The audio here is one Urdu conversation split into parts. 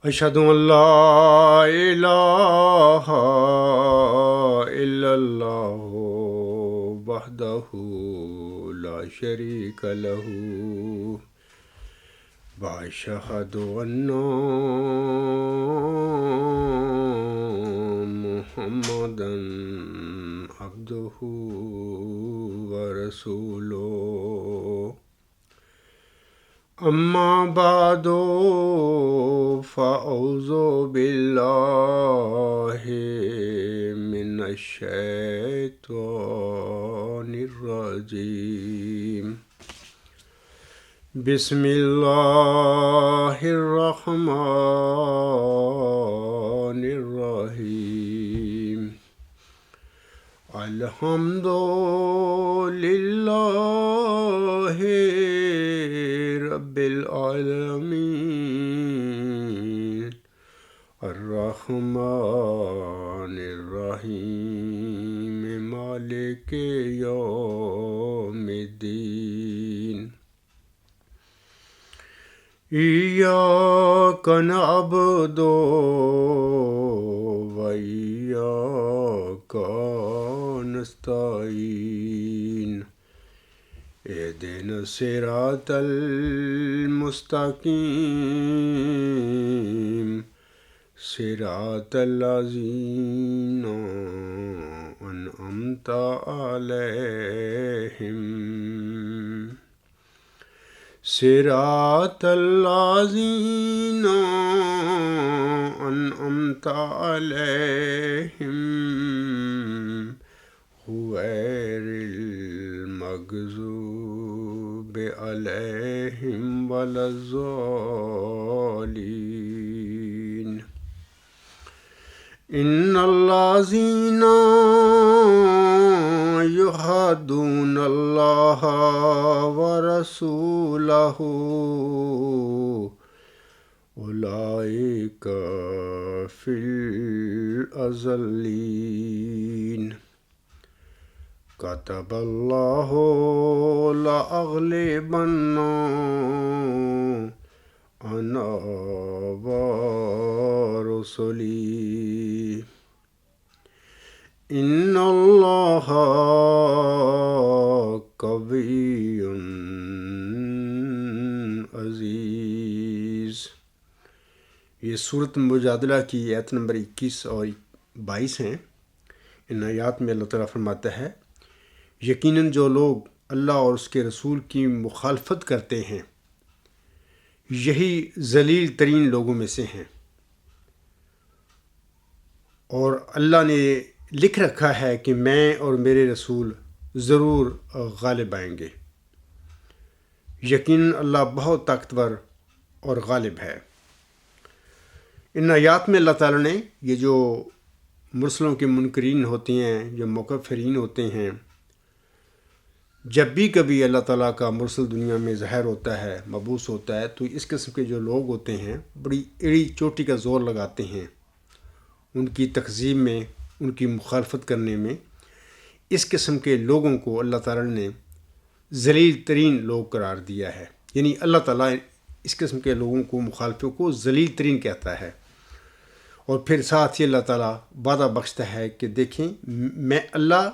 اشہد ان لا الہ الا اللہ وحدہ لا شریک لہ واشہد ان محمدا عبدہ ورسولہ اما بعد فاعوذ باللہ من الشیطان الرجیم بسم اللہ الرحمن الرحیم الحمد للہ رب العالمین الرحمن الرحیم مالک یوم الدین ایاک نعبد و ایاک نستعین اہدنا الصراط المستقیم صراط الذین انعمت علیہم صراط الذین انعمت علیہم غیر المغضوب علیہم ولا الضالین ان الذین یحادون اللہ ورسولہ اولئک فی الاذلین کتب اللہ لأغلبن انا ورسلی ان اللہ قوی عزیز۔ یہ سورۃ مجادلہ کی آیت نمبر 21 اور 22 ہیں۔ ان آیات میں اللہ تعالیٰ فرماتا ہے یقیناً جو لوگ اللہ اور اس کے رسول کی مخالفت کرتے ہیں یہی ذلیل ترین لوگوں میں سے ہیں، اور اللہ نے لکھ رکھا ہے کہ میں اور میرے رسول ضرور غالب آئیں گے۔ یقیناً اللہ بہت طاقتور اور غالب ہے۔ ان آیات میں اللہ تعالیٰ نے یہ جو مرسلوں کے منکرین ہوتے ہیں، جو مکفرین ہوتے ہیں، جب بھی کبھی اللہ تعالیٰ کا مرسل دنیا میں ظاہر ہوتا ہے، مبعوث ہوتا ہے، تو اس قسم کے جو لوگ ہوتے ہیں بڑی ایڑی چوٹی کا زور لگاتے ہیں ان کی تکذیب میں، ان کی مخالفت کرنے میں۔ اس قسم کے لوگوں کو اللہ تعالیٰ نے ذلیل ترین لوگ قرار دیا ہے، یعنی اللہ تعالیٰ اس قسم کے لوگوں کو، مخالفوں کو ذلیل ترین کہتا ہے۔ اور پھر ساتھ ہی اللہ تعالیٰ وعدہ بخشتا ہے کہ دیکھیں میں اللہ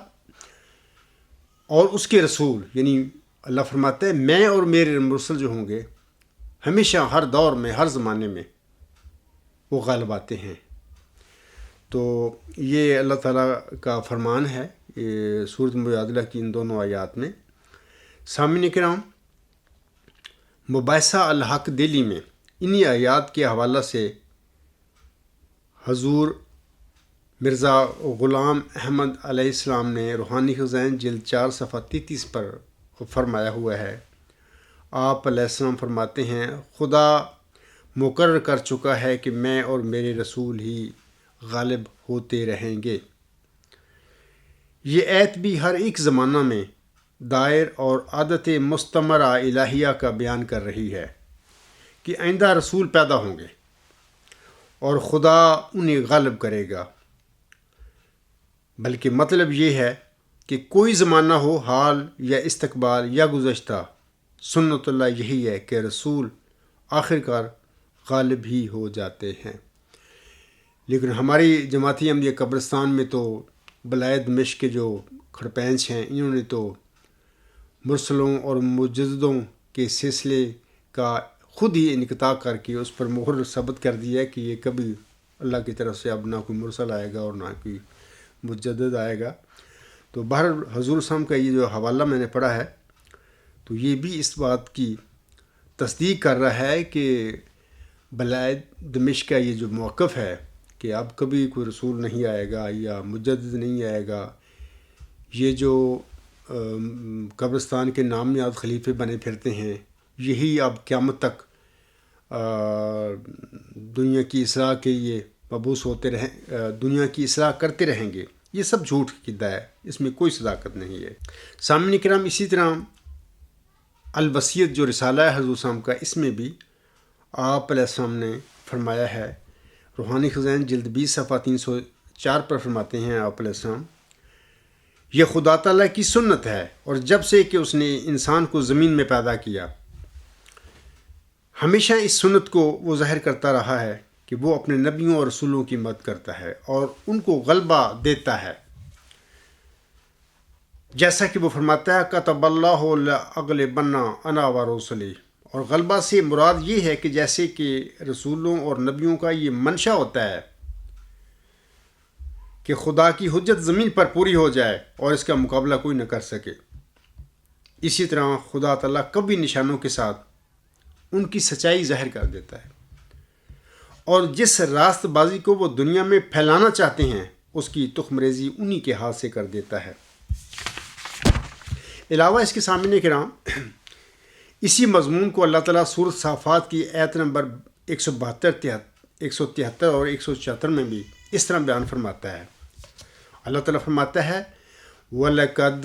اور اس کے رسول، یعنی اللہ فرماتا ہے میں اور میرے مرسل جو ہوں گے ہمیشہ ہر دور میں، ہر زمانے میں وہ غالب آتے ہیں۔ تو یہ اللہ تعالیٰ کا فرمان ہے یہ سورۃ مجادلہ کی ان دونوں آیات میں۔ سامعین کرام، مباحثہ الحق دلی میں انہی آیات کے حوالہ سے حضور مرزا غلام احمد علیہ السلام نے روحانی خزائن جلد 4 صفحہ 33 پر فرمایا ہوا ہے۔ آپ علیہ السلام فرماتے ہیں خدا مقرر کر چکا ہے کہ میں اور میرے رسول ہی غالب ہوتے رہیں گے۔ یہ آیت بھی ہر ایک زمانہ میں دائر اور عادت مستمرہ الہیہ کا بیان کر رہی ہے کہ آئندہ رسول پیدا ہوں گے اور خدا انہیں غالب کرے گا۔ بلکہ مطلب یہ ہے کہ کوئی زمانہ ہو، حال یا استقبال یا گزشتہ، سنت اللہ یہی ہے کہ رسول آخر کار غالب ہی ہو جاتے ہیں۔ لیکن ہماری جماعتی احمدیہ قبرستان میں تو بلائے دمشق کے جو کھڑپینچ ہیں، انہوں نے تو مرسلوں اور مجددوں کے سلسلے کا خود ہی انقطاع کر کے اس پر مہر ثبت کر دیا ہے کہ یہ کبھی اللہ کی طرف سے اب نہ کوئی مرسل آئے گا اور نہ کوئی مجدد آئے گا۔ تو بہر حضور صاحب کا یہ جو حوالہ میں نے پڑھا ہے تو یہ بھی اس بات کی تصدیق کر رہا ہے کہ بلائے دمشق کا یہ جو موقف ہے کہ اب کبھی کوئی رسول نہیں آئے گا یا مجدد نہیں آئے گا، یہ جو قبرستان کے نامیاد خلیفے بنے پھرتے ہیں یہی اب قیامت تک دنیا کی اصلاح کے یہ مبعوث ہوتے رہیں، دنیا کی اصلاح کرتے رہیں گے، یہ سب جھوٹ کی قصہ ہے، اس میں کوئی صداقت نہیں ہے۔ سامعین کرام، اسی طرح الوصیت جو رسالہ ہے حضور صاحب کا، اس میں بھی آپ علیہ السلام نے فرمایا ہے، روحانی خزائن جلد 20 صفحہ 304 پر فرماتے ہیں آپ علیہ السلام، یہ خدا تعالیٰ کی سنت ہے اور جب سے کہ اس نے انسان کو زمین میں پیدا کیا ہمیشہ اس سنت کو وہ ظاہر کرتا رہا ہے کہ وہ اپنے نبیوں اور رسولوں کی مدد کرتا ہے اور ان کو غلبہ دیتا ہے، جیسا کہ وہ فرماتا ہے کتب اللہ لأغلبن انا ورسلی، اور غلبہ سے مراد یہ ہے کہ جیسے کہ رسولوں اور نبیوں کا یہ منشا ہوتا ہے کہ خدا کی حجت زمین پر پوری ہو جائے اور اس کا مقابلہ کوئی نہ کر سکے، اسی طرح خدا تعالیٰ کبھی نشانوں کے ساتھ ان کی سچائی ظاہر کر دیتا ہے، اور جس راست بازی کو وہ دنیا میں پھیلانا چاہتے ہیں اس کی تخم ریزی انہی کے ہاتھ سے کر دیتا ہے۔ علاوہ اس کے سامنے کرام اسی مضمون کو اللہ تعالیٰ سورۃ صافات کی آیت نمبر 172، 173 اور 174 میں بھی اس طرح بیان فرماتا ہے۔ اللہ تعالیٰ فرماتا ہے وَلَقَدْ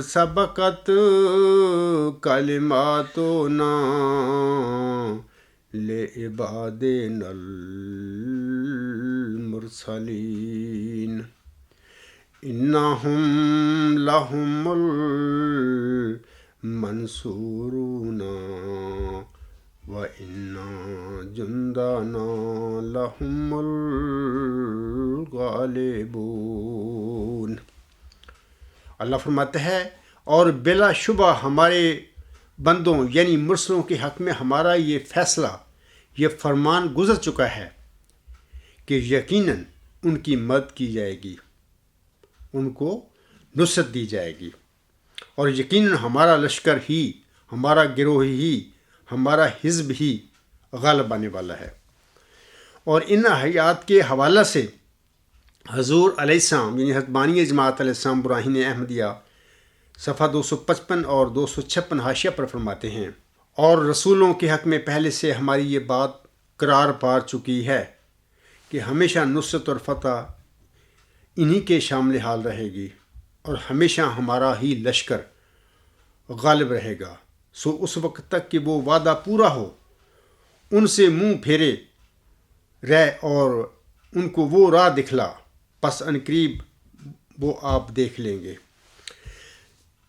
سَبَقَتْ كَلِمَاتُنَا لِعِبَادِنَا الْمُرْسَلِينَ إِنَّهُمْ لَهُمُ الْمَنْصُورُونَ وَإِنَّ جُنْدَنَا لَهُمُ الْغَالِبُونَ۔ اللہ فرماتا ہے اور بلا شبہ ہمارے بندوں یعنی مرسلوں کے حق میں ہمارا یہ فیصلہ، یہ فرمان گزر چکا ہے کہ یقیناً ان کی مدد کی جائے گی، ان کو نصرت دی جائے گی، اور یقیناً ہمارا لشکر ہی، ہمارا گروہ ہی، ہمارا حزب ہی غالب آنے والا ہے۔ اور ان حیات کے حوالہ سے حضور علیہ السلام یعنی حضرت بانی جماعت علیہ السلام براہین احمدیہ صفحہ 255 اور 256 حاشیہ پر فرماتے ہیں، اور رسولوں کے حق میں پہلے سے ہماری یہ بات قرار پا چکی ہے کہ ہمیشہ نصرت اور فتح انہی کے شامل حال رہے گی اور ہمیشہ ہمارا ہی لشکر غالب رہے گا، سو اس وقت تک کہ وہ وعدہ پورا ہو ان سے منہ پھیرے رہ اور ان کو وہ راہ دکھلا، پس عنقریب وہ آپ دیکھ لیں گے۔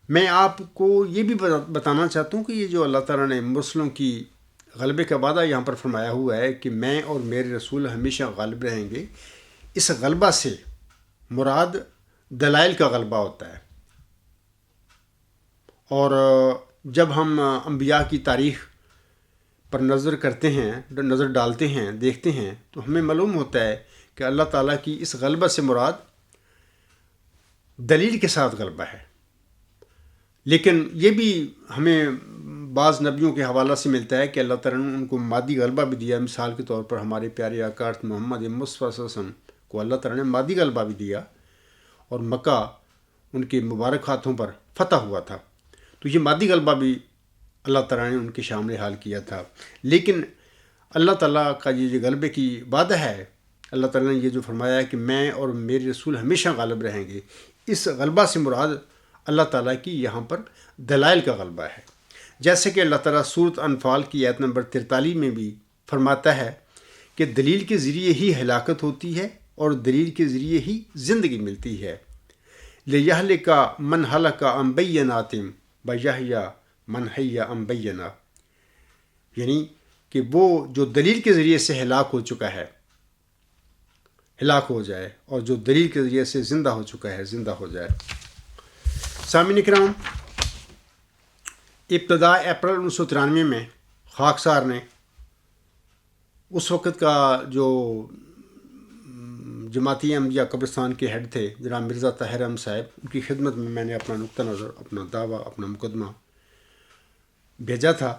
میں آپ کو یہ بھی بتانا چاہتا ہوں کہ یہ جو اللہ تعالیٰ نے مرسلوں کی غلبے کا وعدہ یہاں پر فرمایا ہوا ہے کہ میں اور میرے رسول ہمیشہ غالب رہیں گے، اس غلبہ سے مراد دلائل کا غلبہ ہوتا ہے۔ اور جب ہم انبیاء کی تاریخ پر نظر کرتے ہیں، نظر ڈالتے ہیں، دیکھتے ہیں تو ہمیں معلوم ہوتا ہے کہ اللہ تعالیٰ کی اس غلبہ سے مراد دلیل کے ساتھ غلبہ ہے، لیکن یہ بھی ہمیں بعض نبیوں کے حوالہ سے ملتا ہے کہ اللہ تعالیٰ نے ان کو مادی غلبہ بھی دیا۔ مثال کے طور پر ہمارے پیارے آقا محمد مصطفیٰ صلی اللہ علیہ وسلم کو اللہ تعالیٰ نے مادی غلبہ بھی دیا اور مکہ ان کے مبارک ہاتھوں پر فتح ہوا تھا، تو یہ مادی غلبہ بھی اللہ تعالیٰ نے ان کے شامل حال کیا تھا۔ لیکن اللہ تعالیٰ کا یہ جو غلبے کی وعدہ ہے، اللہ تعالیٰ نے یہ جو فرمایا ہے کہ میں اور میرے رسول ہمیشہ غالب رہیں گے، اس غلبہ سے مراد اللہ تعالیٰ کی یہاں پر دلائل کا غلبہ ہے، جیسے کہ اللہ تعالیٰ سورۃ انفال کی آیت نمبر 43 میں بھی فرماتا ہے کہ دلیل کے ذریعے ہی ہلاکت ہوتی ہے اور دلیل کے ذریعے ہی زندگی ملتی ہے۔ لِيَهْلِكَ مَنْ هَلَكَ عَنْ بَيِّنَاتٍ وَيَحْيَىٰ مَنْ حَيَّ عَنْ بَيِّنَةٍ، یعنی کہ وہ جو دلیل کے ذریعے سے ہلاک ہو چکا ہے ہلاک ہو جائے، اور جو دلیل کے ذریعے سے زندہ ہو چکا ہے زندہ ہو جائے۔ سامعین کرام، ابتدا اپریل 1993 میں خاکسار نے اس وقت کا جو جماعتی احمدیہ قبرستان کے ہیڈ تھے جناب مرزا طاہر احمد صاحب، ان کی خدمت میں میں نے اپنا نقطہ نظر، اپنا دعویٰ، اپنا مقدمہ بھیجا تھا۔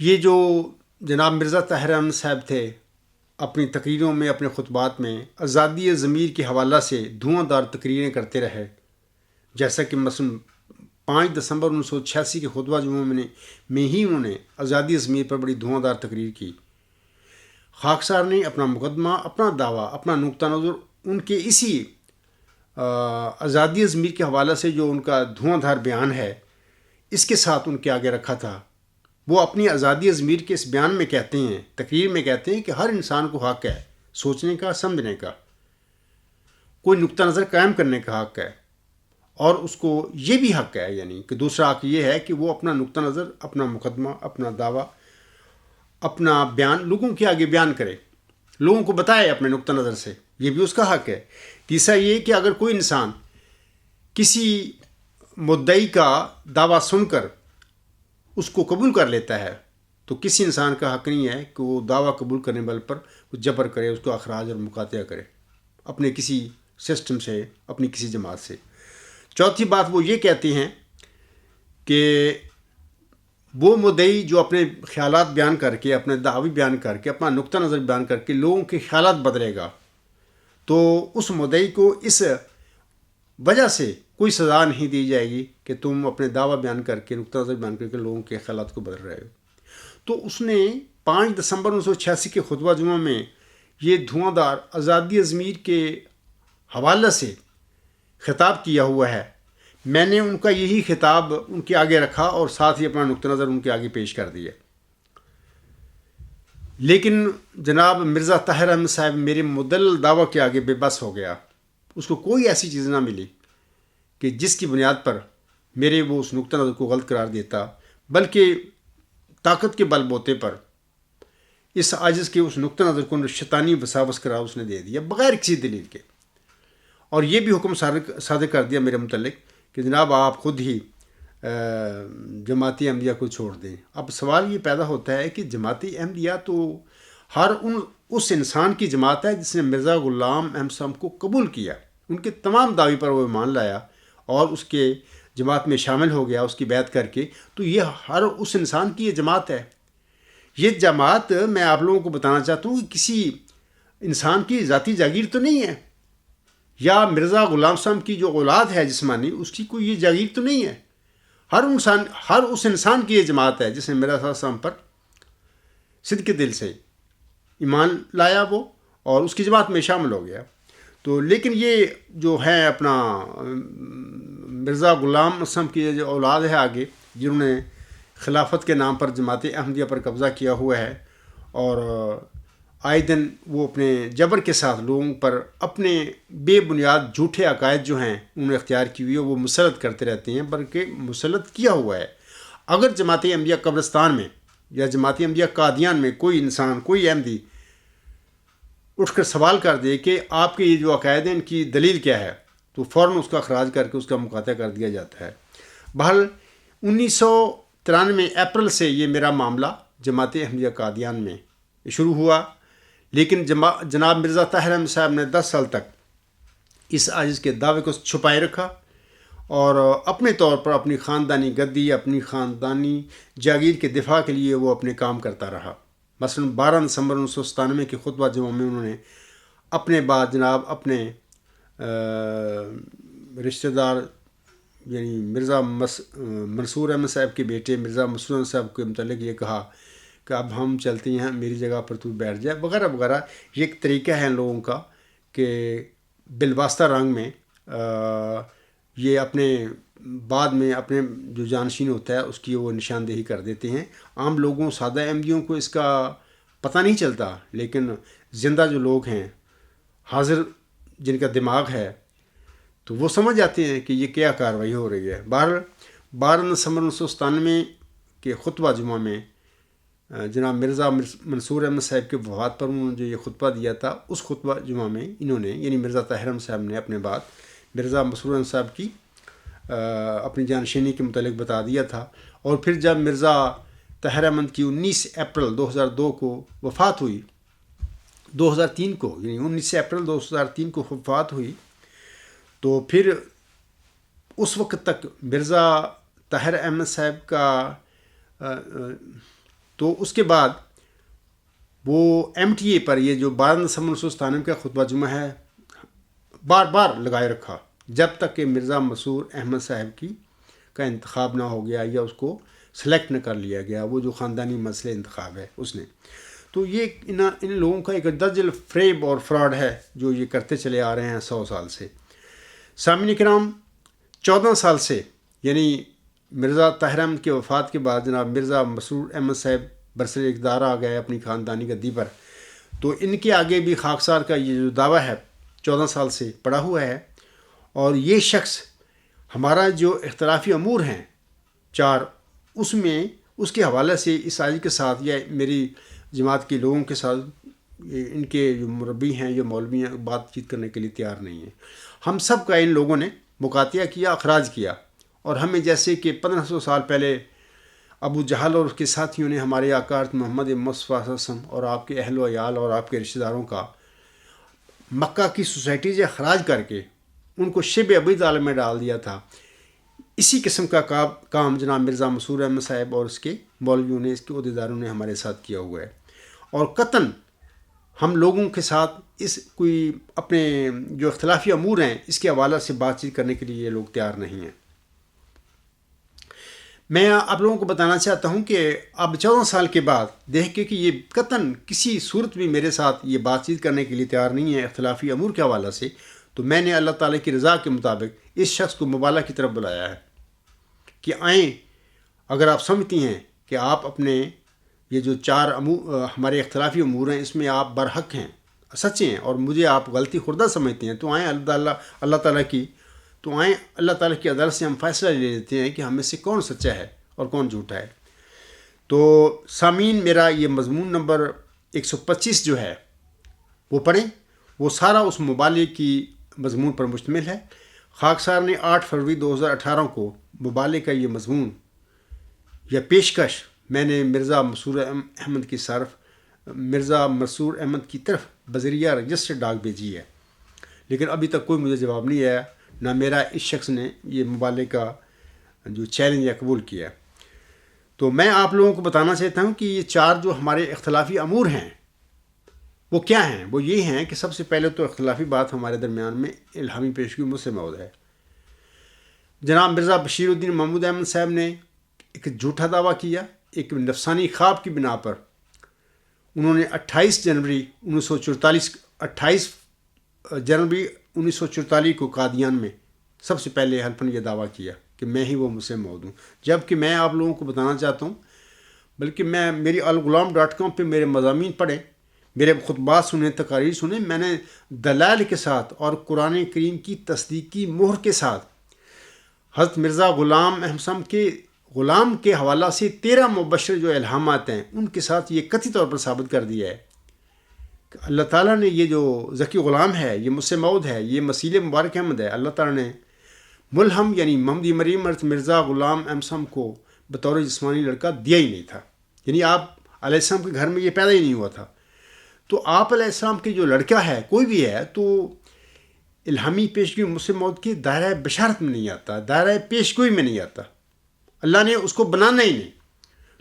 یہ جو جناب مرزا طاہر احمد صاحب تھے، اپنی تقریروں میں، اپنے خطبات میں آزادی ضمیر کے حوالہ سے دھواں دار تقریریں کرتے رہے، جیسا کہ مثلاً 5 دسمبر 1986 کے خطبہ جمعہ میں ہی انہوں نے آزادی ضمیر پر بڑی دھواں دار تقریر کی۔ خاکسار نے اپنا مقدمہ، اپنا دعویٰ، اپنا نقطہ نظر ان کے اسی آزادی ضمیر کے حوالہ سے جو ان کا دھواں دھار بیان ہے، اس کے ساتھ ان کے آگے رکھا تھا۔ وہ اپنی آزادی ضمیر کے اس بیان میں کہتے ہیں، تقریر میں کہتے ہیں کہ ہر انسان کو حق ہے سوچنے کا، سمجھنے کا، کوئی نقطہ نظر قائم کرنے کا حق ہے، اور اس کو یہ بھی حق ہے، یعنی کہ دوسرا حق یہ ہے کہ وہ اپنا نقطہ نظر، اپنا مقدمہ، اپنا دعویٰ، اپنا بیان لوگوں کے آگے بیان کرے، لوگوں کو بتائے اپنے نقطہ نظر سے، یہ بھی اس کا حق ہے۔ تیسرا یہ کہ اگر کوئی انسان کسی مدعی کا دعویٰ سن کر اس کو قبول کر لیتا ہے تو کسی انسان کا حق نہیں ہے کہ وہ دعویٰ قبول کرنے والے پر جبر کرے، اس کو اخراج اور مقاطعہ کرے اپنے کسی سسٹم سے، اپنی کسی جماعت سے۔ چوتھی بات وہ یہ کہتے ہیں کہ وہ مدعی جو اپنے خیالات بیان کر کے، اپنے دعوی بیان کر کے، اپنا نقطہ نظر بیان کر کے لوگوں کے خیالات بدلے گا تو اس مدعی کو اس وجہ سے کوئی سزا نہیں دی جائے گی کہ تم اپنے دعویٰ بیان کر کے، نقطہ نظر بیان کر کے لوگوں کے خیالات کو بدل رہے ہو۔ تو اس نے 5 دسمبر 1986 کے خطبہ جمعہ میں یہ دھواں دار آزادی ضمیر کے حوالے سے خطاب کیا ہوا ہے۔ میں نے ان کا یہی خطاب ان کے آگے رکھا اور ساتھ ہی اپنا نقطہ نظر ان کے آگے پیش کر دیا۔ لیکن جناب مرزا طاہر احمد صاحب میرے مدلل دعویٰ کے آگے بے بس ہو گیا۔ اس کو کوئی ایسی چیز نہ ملی کہ جس کی بنیاد پر میرے وہ اس نقطہ نظر کو غلط قرار دیتا، بلکہ طاقت کے بل بوتے پر اس عاجز کے اس نقطہ نظر کو شیطانی وساوس قرار اس نے دے دیا بغیر کسی دلیل کے، اور یہ بھی حکم صادر کر دیا میرے متعلق کہ جناب آپ خود ہی جماعتی احمدیہ کو چھوڑ دیں۔ اب سوال یہ پیدا ہوتا ہے کہ جماعتی احمدیہ تو ہر اس انسان کی جماعت ہے جس نے مرزا غلام احمد صاحب کو قبول کیا، ان کے تمام دعوی پر وہ ایمان لایا اور اس کے جماعت میں شامل ہو گیا اس کی بیعت کر کے، تو یہ ہر اس انسان کی یہ جماعت ہے۔ یہ جماعت میں آپ لوگوں کو بتانا چاہتا ہوں کہ کسی انسان کی ذاتی جاگیر تو نہیں ہے، یا مرزا غلام صاحب کی جو اولاد ہے جسمانی، اس کی کوئی یہ جاگیر تو نہیں ہے۔ ہر اس انسان کی یہ جماعت ہے جس نے مرزا صاحب پر صدق کے دل سے ایمان لایا وہ اور اس کی جماعت میں شامل ہو گیا۔ تو لیکن یہ جو ہے اپنا مرزا غلام صاحب کی جو اولاد ہے آگے، جنہوں نے خلافت کے نام پر جماعت احمدیہ پر قبضہ کیا ہوا ہے، اور آئے دن وہ اپنے جبر کے ساتھ لوگوں پر اپنے بے بنیاد جھوٹے عقائد جو ہیں انہوں نے اختیار کی ہوئی ہے وہ مسلط کرتے رہتے ہیں، بلکہ مسلط کیا ہوا ہے۔ اگر جماعت احمدیہ قبرستان میں یا جماعت احمدیہ قادیان میں کوئی انسان، کوئی احمدی اٹھ کر سوال کر دے کہ آپ کے یہ جو عقائد ہیں ان کی دلیل کیا ہے، تو فوراً اس کا اخراج کر کے اس کا مقاطعہ کر دیا جاتا ہے۔ بہرحال 1993 اپریل سے یہ میرا معاملہ جماعت احمدیہ قادیان میں شروع ہوا، لیکن جناب مرزا طاہر احمد صاحب نے 10 سال تک اس عاجز کے دعوے کو چھپائے رکھا اور اپنے طور پر اپنی خاندانی گدی، اپنی خاندانی جاگیر کے دفاع کے لیے وہ اپنے کام کرتا رہا۔ مثلا 12 دسمبر 1997 کے خطبہ جمعہ میں انہوں نے اپنے بعد جناب اپنے رشتہ دار یعنی مرزا منصور احمد صاحب کے بیٹے مرزا مسرور احمد صاحب کے متعلق یہ کہا کہ اب ہم چلتے ہیں، میری جگہ پر تو بیٹھ جائے وغیرہ وغیرہ۔ یہ ایک طریقہ ہے ان لوگوں کا کہ بالواسطہ رنگ میں یہ اپنے بعد میں اپنے جو جانشین ہوتا ہے اس کی وہ نشاندہی کر دیتے ہیں۔ عام لوگوں، سادہ احمدیوں کو اس کا پتہ نہیں چلتا، لیکن زندہ جو لوگ ہیں، حاضر جن کا دماغ ہے، تو وہ سمجھ جاتے ہیں کہ یہ کیا کارروائی ہو رہی ہے۔ 12 دسمبر 1997 کے خطبہ جمعہ میں جناب مرزا منصور احمد صاحب کے وفات پر انہوں نے جو یہ خطبہ دیا تھا، اس خطبہ جمعہ میں انہوں نے یعنی مرزا طاہر احمد صاحب نے اپنے بات مرزا منصور احمد صاحب کی اپنی جانشینی کے متعلق بتا دیا تھا۔ اور پھر جب مرزا طاہر احمد کی 19 اپریل 2002 کو وفات ہوئی، 2003 کو یعنی 19 اپریل 2003 کو وفات ہوئی، تو پھر اس وقت تک مرزا طاہر احمد صاحب کا تو اس کے بعد وہ MTA پر یہ جو 12 دسمبر 1997 کا خطبہ جمعہ ہے بار بار لگائے رکھا، جب تک کہ مرزا منصور احمد صاحب کا انتخاب نہ ہو گیا یا اس کو سلیکٹ نہ کر لیا گیا، وہ جو خاندانی مسئلہ انتخاب ہے اس نے۔ تو یہ ان لوگوں کا ایک درجل فریب اور فراڈ ہے جو یہ کرتے چلے آ رہے ہیں 100 سال سے۔ سامعین کرام، 14 سال سے یعنی مرزا طاہر احمد کی وفات کے بعد جناب مرزا مسرور احمد صاحب برسر اقتدار آ گئے اپنی خاندانی گدی پر، تو ان کے آگے بھی خاکسار کا یہ جو دعویٰ ہے 14 سال سے پڑا ہوا ہے۔ اور یہ شخص ہمارا جو اختلافی امور ہیں 4، اس میں اس کے حوالے سے اس آج کے ساتھ یا میری جماعت کے لوگوں کے ساتھ ان کے جو مربی ہیں یا مولوی ہیں بات چیت کرنے کے لیے تیار نہیں ہیں۔ ہم سب کا ان لوگوں نے مقاطعہ کیا، اخراج کیا، اور ہمیں جیسے کہ 1500 سال پہلے ابو جہل اور اس کے ساتھیوں نے ہمارے آقا محمد مصطفیٰ صلی اللہ علیہ وسلم اور آپ کے اہل و عیال اور آپ کے رشتہ داروں کا مکہ کی سوسائٹی سے اخراج کر کے ان کو شب ابید عالم میں ڈال دیا تھا، اسی قسم کا کام جناب مرزا منصور احمد صاحب اور اس کے مولویوں نے، اس کے عہدیداروں نے ہمارے ساتھ کیا ہوا ہے۔ اور قطعاً ہم لوگوں کے ساتھ اس کوئی اپنے جو اختلافی امور ہیں اس کے حوالے سے بات چیت کرنے کے لیے یہ لوگ تیار نہیں ہیں۔ میں آپ لوگوں کو بتانا چاہتا ہوں کہ اب 14 سال کے بعد دیکھ کے کہ یہ قطعاً کسی صورت بھی میرے ساتھ یہ بات چیت کرنے کے لیے تیار نہیں ہے اختلافی امور کے حوالے سے، تو میں نے اللہ تعالیٰ کی رضا کے مطابق اس شخص کو مبالغہ کی طرف بلایا ہے کہ آئیں، اگر آپ سمجھتی ہیں کہ آپ اپنے یہ جو 4 ہمارے اختلافی امور ہیں اس میں آپ برحق ہیں، سچے ہیں، اور مجھے آپ غلطی خوردہ سمجھتے ہیں، تو آئیں اللہ تعالیٰ کی عدالت سے ہم فیصلہ لے لیتے ہیں کہ ہم میں سے کون سچا ہے اور کون جھوٹا ہے۔ تو سامعین، میرا یہ مضمون نمبر 125 جو ہے وہ پڑھیں، وہ سارا اس مبالغے کی مضمون پر مشتمل ہے۔ خاکسار نے 8 فروری 2018 کو مبالغے کا یہ مضمون یا پیشکش میں نے مرزا منصور احمد کی طرف بذریعہ رجسٹر ڈاک بھیجی ہے، لیکن ابھی تک کوئی مجھے جواب نہیں آیا، نہ میرا اس شخص نے یہ مبالغے کا جو چیلنج ہے قبول کیا۔ تو میں آپ لوگوں کو بتانا چاہتا ہوں کہ یہ 4 جو ہمارے اختلافی امور ہیں وہ کیا ہیں۔ وہ یہ ہیں کہ سب سے پہلے تو اختلافی بات ہمارے درمیان میں الہامی پیشگی مجھ سے موجود ہے۔ جناب مرزا بشیر الدین محمود احمد صاحب نے ایک جھوٹا دعویٰ کیا، ایک نفسانی خواب کی بنا پر انہوں نے 28 جنوری 1944 کو قادیان میں سب سے پہلے حلفاً یہ دعویٰ کیا کہ میں ہی وہ مسلح موعود ہوں، جبکہ میں آپ لوگوں کو بتانا چاہتا ہوں، بلکہ میری الغلام.com پہ میرے مضامین پڑھیں، میرے خطبات سنیں، تقاریر سنیں، میں نے دلائل کے ساتھ اور قرآن کریم کی تصدیقی مہر کے ساتھ حضرت مرزا غلام احمد صاحب کے غلام کے حوالہ سے 13 مبشر جو الہامات ہیں ان کے ساتھ یہ قطعی طور پر ثابت کر دیا ہے کہ اللہ تعالیٰ نے یہ جو ذکی غلام ہے، یہ مسلح موعود ہے، یہ مسیل مبارک احمد ہے، اللہ تعالیٰ نے ملہم یعنی محمد مریم مرزا غلام احمد صاحب کو بطور جسمانی لڑکا دیا ہی نہیں تھا، یعنی آپ علیہ السلام کے گھر میں یہ پیدا ہی نہیں ہوا تھا۔ تو آپ علیہ السلام کے جو لڑکا ہے کوئی بھی ہے تو الہامی پیشگی مسلح موعود کے دائرہ بشارت میں نہیں آتا، دائرہ پیشگوئی میں نہیں آتا، اللہ نے اس کو بنانا ہی نہیں۔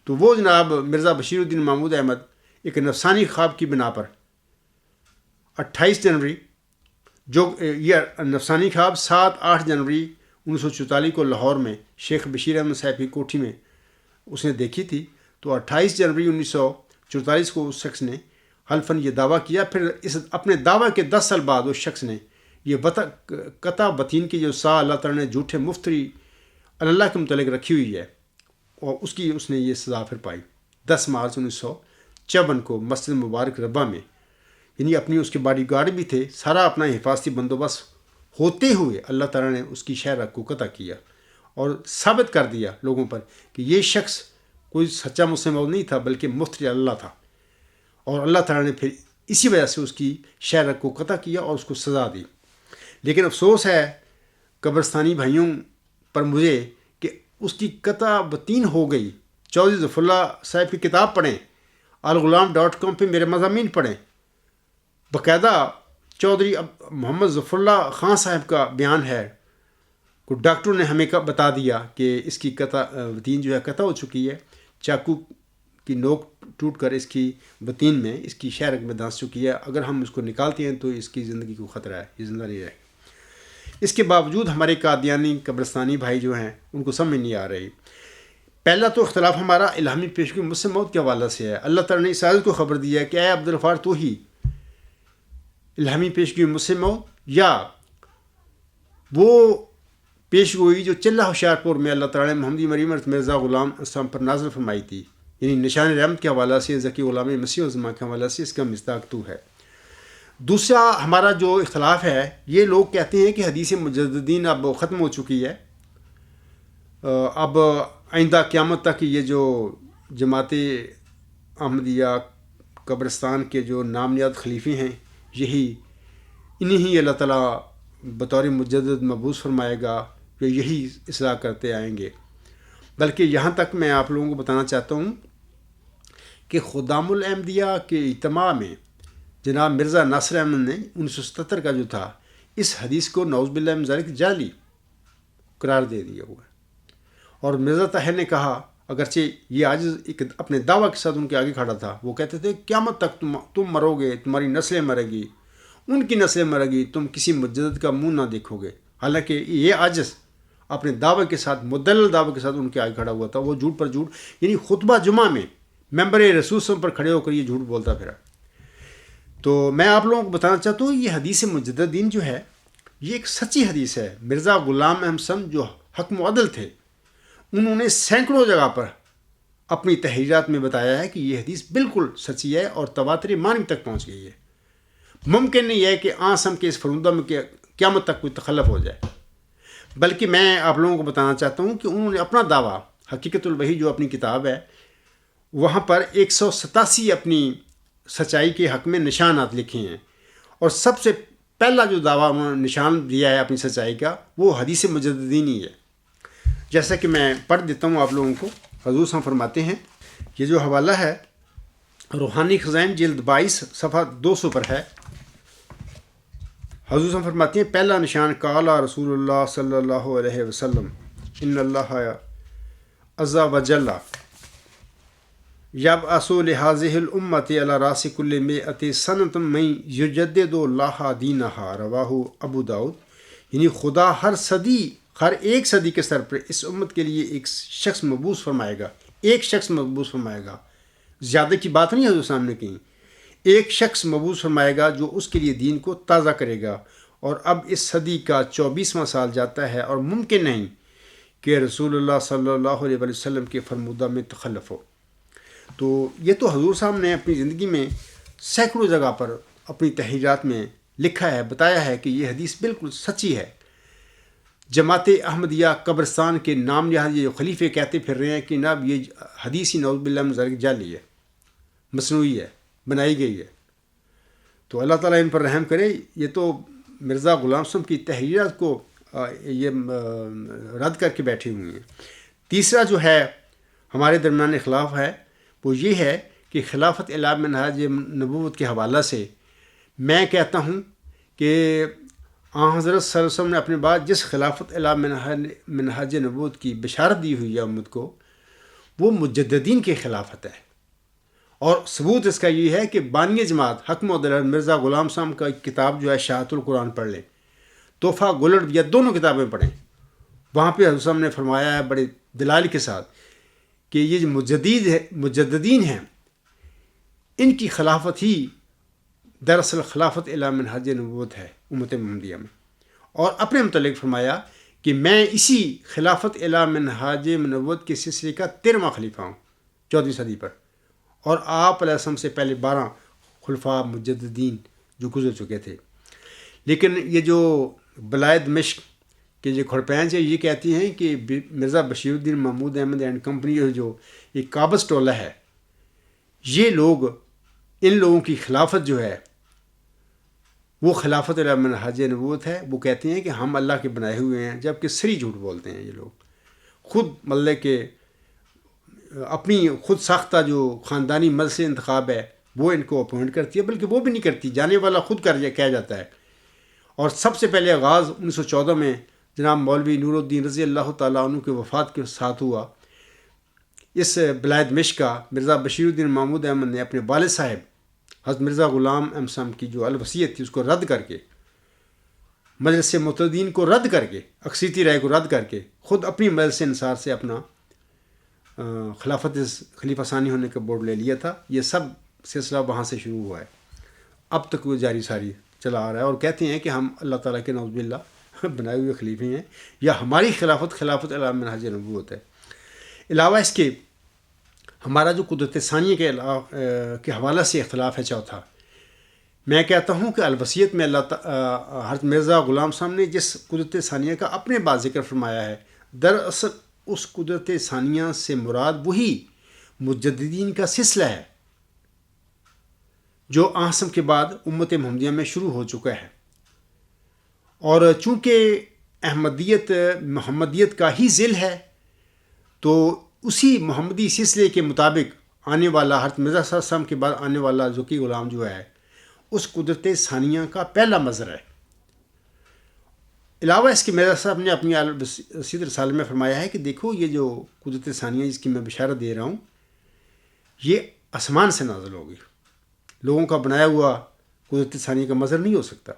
تو وہ جناب مرزا بشیر الدین محمود احمد ایک نفسانی خواب کی بنا پر 28 جنوری جو یہ نفسانی خواب 7-8 جنوری 1944 کو لاہور میں شیخ بشیر احمد صاحب کی کوٹھی میں اس نے دیکھی تھی، تو 28 جنوری 1944 کو اس شخص نے حلفاً یہ دعویٰ کیا۔ پھر اس اپنے دعویٰ کے 10 سال بعد اس شخص نے یہ قطع بتین کی جو سا اللہ تعالیٰ نے جھوٹے مفتری اللہ کے متعلق رکھی ہوئی ہے، اور اس نے یہ سزا پھر پائی 10 مارچ 1954 کو مسجد مبارک ربا میں، یعنی اپنی اس کے باڈی گارڈ بھی تھے، سارا اپنا حفاظتی بندوبست ہوتے ہوئے اللہ تعالیٰ نے اس کی شہرت کو قطع کیا اور ثابت کر دیا لوگوں پر کہ یہ شخص کوئی سچا مسلم موعود نہیں تھا بلکہ مفتری اللہ تھا، اور اللہ تعالیٰ نے پھر اسی وجہ سے اس کی شہرت کو قطع کیا اور اس کو سزا دی۔ لیکن افسوس ہے قبرستانی بھائیوں پر مجھے کہ اس کی قطع بتین ہو گئی۔ چودھری ظفر اللہ صاحب کی کتاب پڑھیں، الغلام.com پہ میرے مضامین پڑھیں، باقاعدہ چودھری محمد ظفر اللہ خان صاحب کا بیان ہے۔ کوئی ڈاکٹروں نے ہمیں بتا دیا کہ اس کی قطع بتین جو ہے قطع ہو چکی ہے، چاقو کی نوک ٹوٹ کر اس کی بتین میں اس کی شہرک میں دھنس چکی ہے، اگر ہم اس کو نکالتے ہیں تو اس کی زندگی کو خطرہ ہے، یہ زندہ نہیں رہے۔ اس کے باوجود ہمارے قادیانی قبرستانی بھائی جو ہیں ان کو سمجھ نہیں آ رہی۔ پہلا تو اختلاف ہمارا الہامی پیشگوئی مسلم موت کے حوالے سے ہے۔ اللہ تعالیٰ نے اس آیت کو خبر دی ہے کہ اے عبدالغفار تو ہی الہامی پیشگوئی مسلم موت، یا وہ پیشگوئی جو چلہ ہوشیار پور میں اللہ تعالیٰ نے محمدی مریم مرزا غلام اسلام پر نازل فرمائی تھی، یعنی نشان رحمت کے حوالے سے، ذکی غلام مسیح الزمان کے حوالے سے اس کا مصداق تو ہے۔ دوسرا ہمارا جو اختلاف ہے، یہ لوگ کہتے ہیں کہ حدیث مجددین اب ختم ہو چکی ہے، اب آئندہ قیامت تک یہ جو جماعت احمدیہ قبرستان کے جو نامنیاد خلیفے ہیں، انہیں ہی اللہ تعالیٰ بطور مجدد مبعوث فرمائے گا، یہی اصلاح کرتے آئیں گے۔ بلکہ یہاں تک میں آپ لوگوں کو بتانا چاہتا ہوں کہ خدام الاحمدیہ کے اجتماع میں جناب مرزا ناصر احمد نے 1977 کا جو تھا، اس حدیث کو نعوذ باللہ من ذالک جعلی قرار دے دیا ہوا ہے۔ اور مرزا طاہر نے کہا، اگرچہ یہ عاجز ایک اپنے دعویٰ کے ساتھ ان کے آگے کھڑا تھا، وہ کہتے تھے قیامت تک تم مرو گے، تمہاری نسلیں مرے گی، ان کی نسلیں مرے گی، تم کسی مجدد کا منہ نہ دیکھو گے۔ حالانکہ یہ عاجز اپنے دعوے کے ساتھ، مدلل دعوے کے ساتھ ان کے آگے کھڑا ہوا تھا، وہ جھوٹ پر جھوٹ، یعنی خطبہ جمعہ میں ممبر رسول صلی اللہ علیہ وسلم پر کھڑے ہو کر یہ جھوٹ بولتا پھرا۔ تو میں آپ لوگوں کو بتانا چاہتا ہوں، یہ حدیث مجددین جو ہے یہ ایک سچی حدیث ہے۔ مرزا غلام احمد صمد جو حکم و عدل تھے، انہوں نے سینکڑوں جگہ پر اپنی تحریرات میں بتایا ہے کہ یہ حدیث بالکل سچی ہے اور تواتر معنی تک پہنچ گئی ہے۔ ممکن نہیں ہے کہ آسم کے اس فرمودہ میں قیامت تک کوئی تخلف ہو جائے۔ بلکہ میں آپ لوگوں کو بتانا چاہتا ہوں کہ انہوں نے اپنا دعویٰ حقیقت الوحی جو اپنی کتاب ہے، وہاں پر 187 اپنی سچائی کے حق میں نشانات لکھے ہیں، اور سب سے پہلا جو دعویٰ انہوں نے نشان دیا ہے اپنی سچائی کا، وہ حدیث مجددین ہی ہے۔ جیسا کہ میں پڑھ دیتا ہوں آپ لوگوں کو، حضور صاحب فرماتے ہیں، یہ جو حوالہ ہے روحانی خزائن جلد 22 صفحہ 200 پر ہے۔ حضور صاحب فرماتے ہیں، پہلا نشان قال رسول اللہ صلی اللہ علیہ وسلم ان اللہ عز وجل یبعث لہذہ الامت علی راس کل مئۃ سنۃ من یجدد لہا دینہا، رواہ ابو داؤد۔ یعنی خدا ہر ایک صدی کے سر پر اس امت کے لیے ایک شخص مبعوث فرمائے گا، ایک شخص مبعوث فرمائے گا۔ زیادہ کی بات نہیں حضور صاحب نے کہیں، ایک شخص مبعوث فرمائے گا جو اس کے لیے دین کو تازہ کرے گا۔ اور اب اس صدی کا 24واں سال جاتا ہے اور ممکن نہیں کہ رسول اللہ صلی اللہ علیہ وسلم کے فرمودہ میں تخلف ہو۔ تو یہ تو حضور صاحب نے اپنی زندگی میں سینکڑوں جگہ پر اپنی تحریرات میں لکھا ہے، بتایا ہے کہ یہ حدیث بالکل سچی ہے۔ جماعت احمدیہ قبرستان کے نام نہاد یہ جو خلیفے کہتے پھر رہے ہیں کہ جناب یہ حدیث ہی نعوذ باللہ من ذالک جعلی ہے، مصنوعی ہے، بنائی گئی ہے۔ تو اللہ تعالیٰ ان پر رحم کرے۔ یہ تو مرزا غلام صاحب کی تحریرات کو یہ رد کر کے بیٹھے ہوئے ہیں۔ تیسرا جو ہے ہمارے درمیان اختلاف ہے، وہ یہ ہے کہ خلافت اعلی منہاج نبوت کے حوالہ سے میں کہتا ہوں کہ حضرت صلی اللہ علیہ وسلم نے اپنے بعد جس خلافت اعلی منہاج نبوت کی بشارت دی ہوئی ہے امت کو، وہ مجددین کی خلافت ہے۔ اور ثبوت اس کا یہ ہے کہ بانی جماعت حکم عدل مرزا غلام صاحب کا کتاب جو ہے شاہت القرآن پڑھ لیں، تحفہ گلڑ یا دونوں کتابیں پڑھیں۔ وہاں پہ حضرت صاحب نے فرمایا ہے بڑے دلائل کے ساتھ کہ یہ جو مجددین ہیں، ان کی خلافت ہی دراصل خلافت اعلی منہاج نبوت ہے امت محمدیہ میں۔ اور اپنے متعلق فرمایا کہ میں اسی خلافت اعلی منہاج نبوت کے سلسلے کا 13واں خلیفہ ہوں 14ویں صدی پر، اور آپ علیہ السلام سے پہلے 12 خلفاء مجددین جو گزر چکے تھے۔ لیکن یہ جو بلائے دمشق کہ یہ کھڑپین سے یہ کہتی ہیں کہ مرزا بشیر الدین محمود احمد اینڈ کمپنی جو ایک قابض ٹولہ ہے، یہ لوگ، ان لوگوں کی خلافت جو ہے وہ خلافت علی منہاج نبوت ہے. وہ کہتے ہیں کہ ہم اللہ کے بنائے ہوئے ہیں، جبکہ سری جھوٹ بولتے ہیں یہ لوگ. خود مطلب کہ اپنی خود ساختہ جو خاندانی مل سے انتخاب ہے وہ ان کو اپوائنٹ کرتی ہے، بلکہ وہ بھی نہیں کرتی، جانے والا خود کہہ جاتا ہے. اور سب سے پہلے آغاز 1914 میں جناب مولوی نور الدین رضی اللہ تعالیٰ عنہ کی وفات کے ساتھ ہوا. اس بلاد مشق کا مرزا بشیر الدین محمود احمد نے اپنے والد صاحب حضرت مرزا غلام احمد صاحب کی جو الوصیت تھی اس کو رد کر کے، مجلس متحدین کو رد کر کے، اکثریتی رائے کو رد کر کے، خود اپنی مجلس انصار سے اپنا خلیفہ ثانی ہونے کا بورڈ لے لیا تھا. یہ سب سلسلہ وہاں سے شروع ہوا ہے، اب تک وہ جاری ساری چلا آ رہا ہے. اور کہتے ہیں کہ ہم اللہ تعالیٰ کے نعوذ باللہ بنائے ہوئے خلیفے ہیں، یا ہماری خلافت علی منہاج نبوت ہے. علاوہ اس کے ہمارا جو قدرت ثانیہ کے حوالہ سے اختلاف ہے چوتھا، میں کہتا ہوں کہ الوصیت میں حضرت مرزا غلام صاحب نے جس قدرت ثانیہ کا اپنے بعد ذکر فرمایا ہے، دراصل اس قدرت ثانیہ سے مراد وہی مجددین کا سلسلہ ہے جو آسم کے بعد امت محمدیہ میں شروع ہو چکا ہے. اور چونکہ احمدیت محمدیت کا ہی ذیل ہے، تو اسی محمدی سلسلے کے مطابق آنے والا حضرت مرزا صاحب السلام کے بعد آنے والا ذکی غلام جو ہے اس قدرت ثانیہ کا پہلا مظہر ہے. علاوہ اس کے مرزا صاحب نے اپنی الوصیت رسالہ میں فرمایا ہے کہ دیکھو، یہ جو قدرت ثانیہ جس کی میں بشارت دے رہا ہوں، یہ آسمان سے نازل ہوگی، لوگوں کا بنایا ہوا قدرت ثانیہ کا مظہر نہیں ہو سکتا.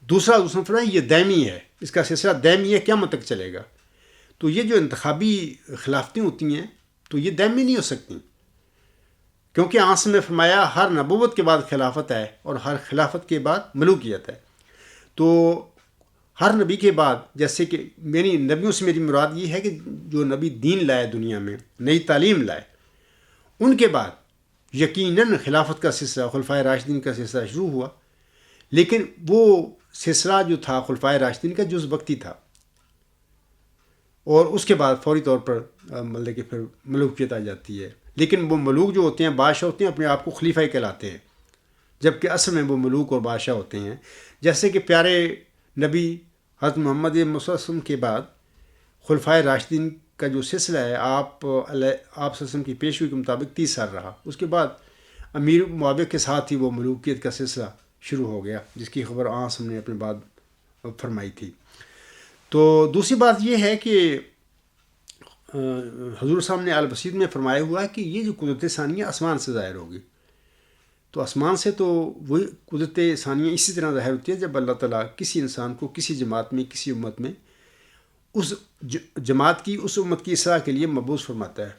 دوسرا فرمایا یہ دائمی ہے، اس کا سلسلہ دائمی ہے، قیامت تک چلے گا. تو یہ جو انتخابی خلافتیں ہوتی ہیں تو یہ دائمی نہیں ہو سکتی، کیونکہ آنس میں فرمایا ہر نبوت کے بعد خلافت ہے اور ہر خلافت کے بعد ملوکیت ہے. تو ہر نبی کے بعد، جیسے کہ میری نبیوں سے میری مراد یہ ہے کہ جو نبی دین لائے دنیا میں، نئی تعلیم لائے، ان کے بعد یقیناً خلافت کا سلسلہ، خلفائے راشدین کا سلسلہ شروع ہوا. لیکن وہ سلسلہ جو تھا خلفائے راشدین کا جز وقتی تھا، اور اس کے بعد فوری طور پر مطلب کہ پھر ملوکیت آ جاتی ہے. لیکن وہ ملوک جو ہوتے ہیں، بادشاہ ہوتے ہیں، اپنے آپ کو خلیفہ ہی کہلاتے ہیں، جبکہ اصل میں وہ ملوک اور بادشاہ ہوتے ہیں. جیسے کہ پیارے نبی حضرت محمد مصطفیٰ کے بعد خلفائے راشدین کا جو سلسلہ ہے، آپ وسلم کی پیشگوئی کے مطابق 30 سال رہا. اس کے بعد امیر معاویہ کے ساتھ ہی وہ ملوکیت کا سلسلہ شروع ہو گیا، جس کی خبر ہم نے اپنے بعد فرمائی تھی. تو دوسری بات یہ ہے کہ حضور صاحب نے الوصیت میں فرمایا ہوا ہے کہ یہ جو قدرت ثانیہ آسمان سے ظاہر ہوگی. تو آسمان سے تو وہی قدرت ثانیہ اسی طرح ظاہر ہوتی ہے جب اللہ تعالیٰ کسی انسان کو کسی جماعت میں، کسی امت میں، اس جماعت کی، اس امت کی اصلاح کے لیے مبعوث فرماتا ہے.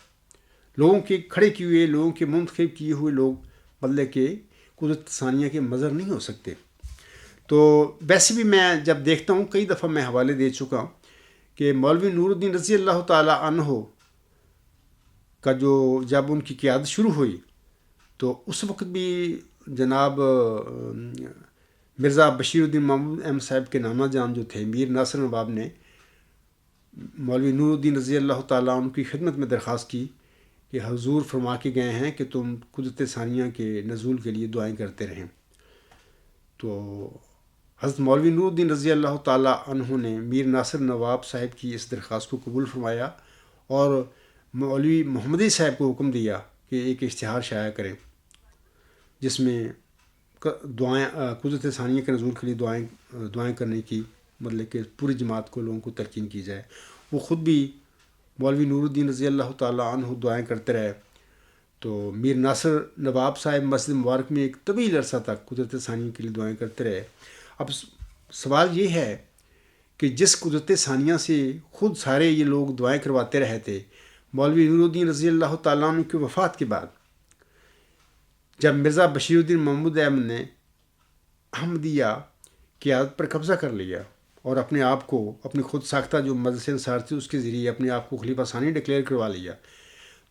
لوگوں کے کھڑے کیے ہوئے، لوگوں کے منتخب کیے ہوئے لوگ مطلب کہ قدرت ثانیہ کے مظہر نہیں ہو سکتے. تو ویسے بھی میں جب دیکھتا ہوں، کئی دفعہ میں حوالے دے چکا ہوں کہ مولوی نور الدین رضی اللہ تعالیٰ عنہ کا جب ان کی قیادت شروع ہوئی تو اس وقت بھی جناب مرزا بشیر الدین محمود احمد صاحب کے نانا جان جو تھے میر ناصر نواب نے مولوی نور الدین رضی اللہ تعالیٰ عنہ کی خدمت میں درخواست کی کہ حضور فرما کے گئے ہیں کہ تم قدرت ثانیہ کے نزول کے لیے دعائیں کرتے رہیں. تو حضرت مولوی نور الدین رضی اللہ تعالیٰ عنہ نے میر ناصر نواب صاحب کی اس درخواست کو قبول فرمایا اور مولوی محمدی صاحب کو حکم دیا کہ ایک اشتہار شائع کریں جس میں دعائیں قدرت ثانیہ کے نزول کے لیے دعائیں کرنے کی مطلب کہ پوری جماعت کو، لوگوں کو تلقین کی جائے. وہ خود بھی مولوی نور الدین رضی اللہ تعالیٰ عنہ دعائیں کرتے رہے. تو میر ناصر نواب صاحب مسجد مبارک میں ایک طویل عرصہ تک قدرت ثانیہ کے لیے دعائیں کرتے رہے. اب سوال یہ ہے کہ جس قدرت ثانیہ سے خود سارے یہ لوگ دعائیں کرواتے رہے تھے، مولوی نور الدین رضی اللہ تعالیٰ عنہ کی وفات کے بعد جب مرزا بشیر الدین محمود احمد نے احمدیہ قیادت پر قبضہ کر لیا اور اپنے آپ کو، اپنی خود ساختہ جو مجلس انصار تھی اس کے ذریعے اپنے آپ کو خلیفہ ثانی ڈکلیئر کروا لیا،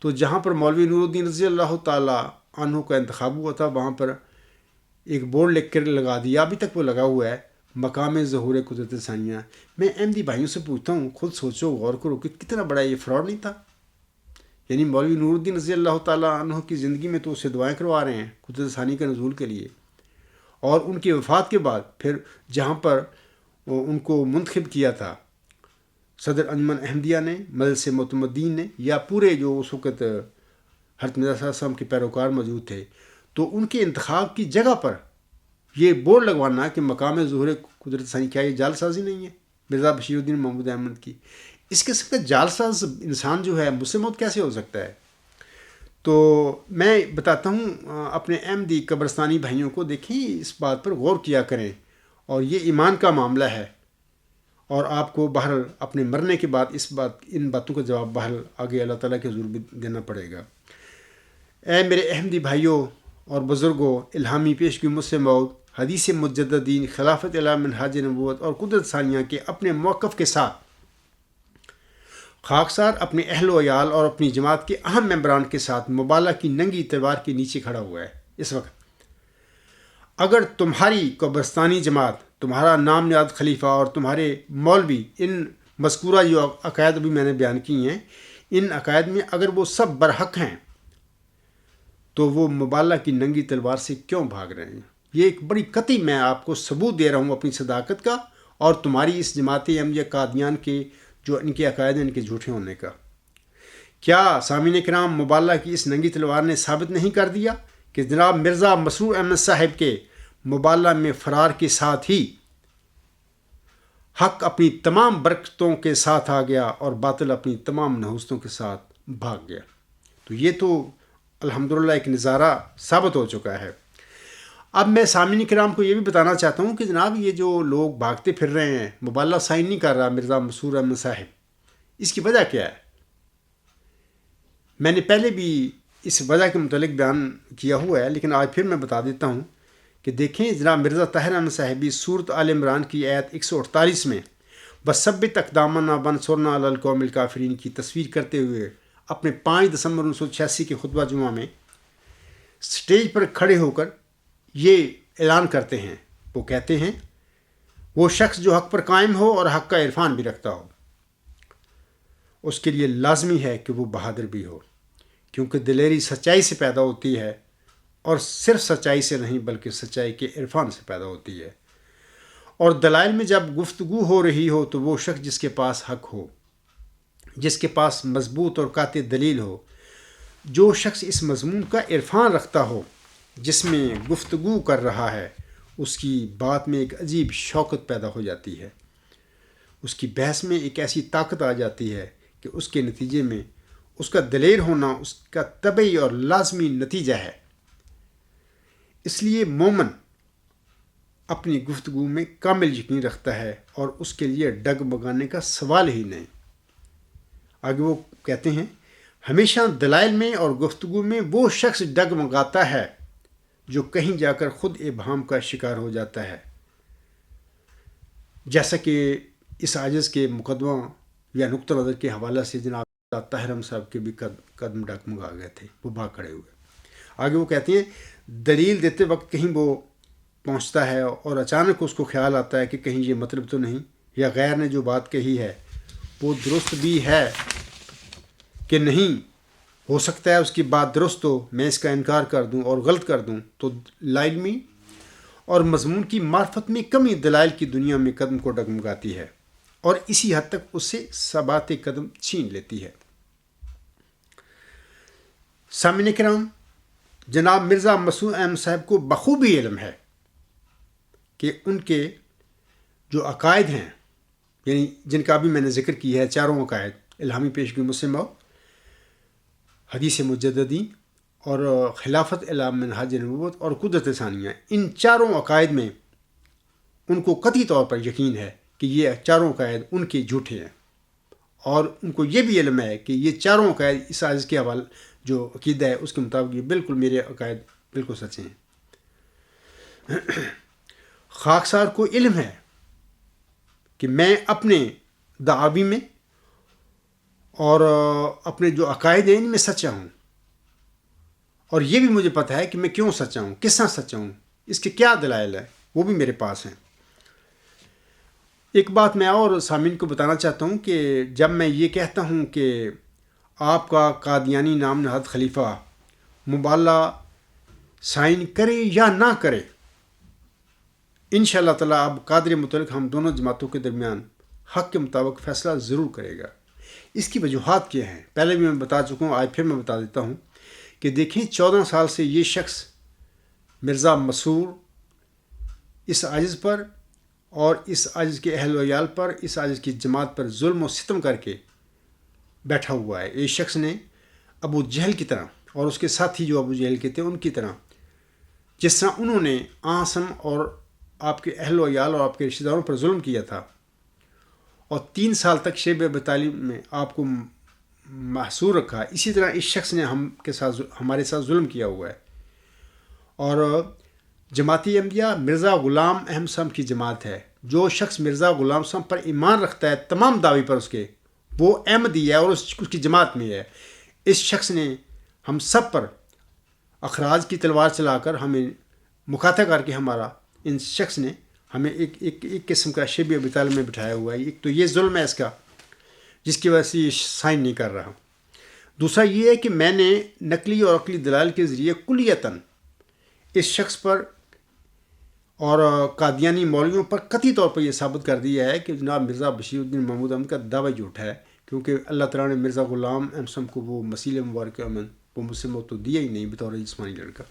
تو جہاں پر مولوی نور الدین رضی اللہ تعالیٰ عنہ کا انتخاب ہوا تھا وہاں پر ایک بورڈ لکھ کر لگا دیا، ابھی تک وہ لگا ہوا ہے، مقام ظہور قدرت ثانیہ. میں احمدی بھائیوں سے پوچھتا ہوں، خود سوچو، غور کرو کہ کتنا بڑا یہ فراڈ نہیں تھا. یعنی مولوی نور الدین رضی اللہ تعالیٰ عنہ کی زندگی میں تو اسے دعائیں کروا رہے ہیں قدرت ثانی کے نزول کے لیے، اور ان کی وفات کے بعد پھر جہاں پر ان کو منتخب کیا تھا صدر انجمن احمدیہ نے، مجلس معتمدین نے، یا پورے جو اس وقت حضرت مرزا صاحب السلام کے پیروکار موجود تھے، تو ان کے انتخاب کی جگہ پر یہ بورڈ لگوانا کہ مقام ظہور قدرت ثانی، کیا یہ جعل سازی نہیں ہے مرزا بشیر الدین محمود احمد کی؟ اس قسم کا جعل ساز انسان جو ہے مسلم موت کیسے ہو سکتا ہے؟ تو میں بتاتا ہوں اپنے احمدی قبرستانی بھائیوں کو، دیکھیں اس بات پر غور کیا کریں، اور یہ ایمان کا معاملہ ہے، اور آپ کو بہرحال اپنے مرنے کے بعد ان باتوں کا جواب بہرحال آگے اللہ تعالیٰ کے حضور بھی دینا پڑے گا. اے میرے احمدی بھائیوں اور بزرگوں، الہامی پیشگی مسلم موت، حدیث مجددین، خلافت اعلی منہاج نبوت اور قدرت ثانیہ کے اپنے موقف کے ساتھ خاکسار اپنے اہل و عیال اور اپنی جماعت کے اہم ممبران کے ساتھ مبالہ کی ننگی تلوار کے نیچے کھڑا ہوا ہے اس وقت. اگر تمہاری قبرستانی جماعت، تمہارا نام نہاد خلیفہ اور تمہارے مولوی ان مذکورہ جو عقائد ابھی میں نے بیان کی ہیں، ان عقائد میں اگر وہ سب برحق ہیں، تو وہ مبالہ کی ننگی تلوار سے کیوں بھاگ رہے ہیں؟ یہ ایک بڑی قطعی میں آپ کو ثبوت دے رہا ہوں اپنی صداقت کا، اور تمہاری اس جماعت احمدیہ قادیان کے جو ان کے عقائد ہیں ان کے جھوٹے ہونے کا. کیا سامعین کرام مبالہ کی اس ننگی تلوار نے ثابت نہیں کر دیا کہ جناب مرزا مسرور احمد صاحب کے مبالہ میں فرار کے ساتھ ہی حق اپنی تمام برکتوں کے ساتھ آ گیا اور باطل اپنی تمام نحوستوں کے ساتھ بھاگ گیا؟ تو یہ تو الحمدللہ ایک نظارہ ثابت ہو چکا ہے. اب میں سامعین کرام کو یہ بھی بتانا چاہتا ہوں کہ جناب یہ جو لوگ بھاگتے پھر رہے ہیں، مبالہ سائن نہیں کر رہا مرزا مسرور احمد صاحب، اس کی وجہ کیا ہے؟ میں نے پہلے بھی اس وجہ کے متعلق بیان کیا ہوا ہے، لیکن آج پھر میں بتا دیتا ہوں کہ دیکھیں جناب مرزا طاہر احمد صاحبی سورت آل عمران کی آیت 148 میں بثبت اقدامنا بنصرنا علی القوم الکافرین کی تصویر کرتے ہوئے اپنے 5 دسمبر 1986 کے خطبہ جمعہ میں سٹیج پر کھڑے ہو کر یہ اعلان کرتے ہیں. وہ کہتے ہیں وہ شخص جو حق پر قائم ہو اور حق کا عرفان بھی رکھتا ہو، اس کے لیے لازمی ہے کہ وہ بہادر بھی ہو، کیونکہ دلیری سچائی سے پیدا ہوتی ہے، اور صرف سچائی سے نہیں بلکہ سچائی کے عرفان سے پیدا ہوتی ہے. اور دلائل میں جب گفتگو ہو رہی ہو تو وہ شخص جس کے پاس حق ہو، جس کے پاس مضبوط اور قاطع دلیل ہو، جو شخص اس مضمون کا عرفان رکھتا ہو جس میں گفتگو کر رہا ہے، اس کی بات میں ایک عجیب شوقت پیدا ہو جاتی ہے، اس کی بحث میں ایک ایسی طاقت آ جاتی ہے کہ اس کے نتیجے میں اس کا دلیر ہونا اس کا طبعی اور لازمی نتیجہ ہے. اس لیے مومن اپنی گفتگو میں کامل یقین رکھتا ہے اور اس کے لیے ڈگمگانے کا سوال ہی نہیں. آگے وہ کہتے ہیں ہمیشہ دلائل میں اور گفتگو میں وہ شخص ڈگمگاتا ہے جو کہیں جا کر خود ابہام کا شکار ہو جاتا ہے، جیسا کہ اس عاجز کے مقدمہ یا نقطہ نظر کے حوالہ سے جناب طاہر احمد صاحب کے بھی قدم ڈگمگا گئے تھے، وہ بھاگ کھڑے ہوئے. آگے وہ کہتے ہیں دلیل دیتے وقت کہیں وہ پہنچتا ہے اور اچانک اس کو خیال آتا ہے کہ کہیں یہ مطلب تو نہیں، یا غیر نے جو بات کہی ہے وہ درست بھی ہے کہ نہیں، ہو سکتا ہے اس کی بات درست ہو، میں اس کا انکار کر دوں اور غلط کر دوں. تو علمی اور مضمون کی معرفت میں کمی دلائل کی دنیا میں قدم کو ڈگمگاتی ہے اور اسی حد تک اس سے ثبات قدم چھین لیتی ہے. سامعین کرام، جناب مرزا مسرور احمد صاحب کو بخوبی علم ہے کہ ان کے جو عقائد ہیں، یعنی جن کا بھی میں نے ذکر کیا ہے، 4 عقائد، الہامی پیشگی مسلم موت، حدیث مجددین اور خلافت اعلی منہاج نبوت اور قدرت ثانیہ، ان 4 عقائد میں ان کو قطعی طور پر یقین ہے کہ یہ 4 عقائد ان کے جھوٹے ہیں، اور ان کو یہ بھی علم ہے کہ یہ 4 عقائد اس عاجز کے حوالے جو عقیدہ ہے اس کے مطابق یہ بالکل میرے عقائد بالکل سچے ہیں. خاکسار کو علم ہے کہ میں اپنے دعاوی میں اور اپنے جو عقائد ہیں ان میں سچا ہوں، اور یہ بھی مجھے پتہ ہے کہ میں کیوں سچا ہوں، کس طرح سچا ہوں، اس کے کیا دلائل ہیں، وہ بھی میرے پاس ہیں. ایک بات میں اور سامعین کو بتانا چاہتا ہوں کہ جب میں یہ کہتا ہوں کہ آپ کا قادیانی نام نہاد خلیفہ مبالہ سائن کرے یا نہ کرے، انشاءاللہ تعالیٰ اب قادر متعلق ہم دونوں جماعتوں کے درمیان حق کے مطابق فیصلہ ضرور کرے گا۔ اس کی وجوہات کیا ہیں؟ پہلے بھی میں بتا چکا ہوں، آج پھر میں بتا دیتا ہوں کہ دیکھیں 14 سال سے یہ شخص مرزا مسرور اس عاجز پر اور اس عاجز کے اہل و عیال پر، اس عاجز کی جماعت پر ظلم و ستم کر کے بیٹھا ہوا ہے۔ اس شخص نے ابو جہل کی طرح اور اس کے ساتھی جو ابو جہل کے تھے ان کی طرح، جس طرح انہوں نے آسم اور آپ کے اہل و عیال اور آپ کے رشتہ داروں پر ظلم کیا تھا اور 3 سال تک شیب ابی طالب میں آپ کو محصور رکھا، اسی طرح اس شخص نے ہمارے ساتھ ظلم کیا ہوا ہے۔ اور جماعتی احمدیہ مرزا غلام احمد صاحب کی جماعت ہے۔ جو شخص مرزا غلام صاحب پر ایمان رکھتا ہے تمام دعوی پر اس کے، وہ احمدی ہے اور اس کی جماعت میں ہے۔ اس شخص نے ہم سب پر اخراج کی تلوار چلا کر ہمیں مکاتھا کر کے ان شخص نے ہمیں ایک قسم کا شیب ابی طالب میں بٹھایا ہوا ہے۔ ایک تو یہ ظلم ہے اس کا، جس کی وجہ سے یہ سائن نہیں کر رہا۔ دوسرا یہ ہے کہ میں نے نقلی اور عقلی دلائل کے ذریعے کلیتاً اس شخص پر اور قادیانی مولویوں پر قطعی طور پر یہ ثابت کر دیا ہے کہ جناب مرزا بشیر الدین محمود احمد کا دعویٰ جھوٹا ہے، کیونکہ اللہ تعالیٰ نے مرزا غلام احمد صاحب کو وہ مسیل مبارک امن وہ مجھ سے موت تو دیا ہی نہیں بطور جسمانی لڑکا۔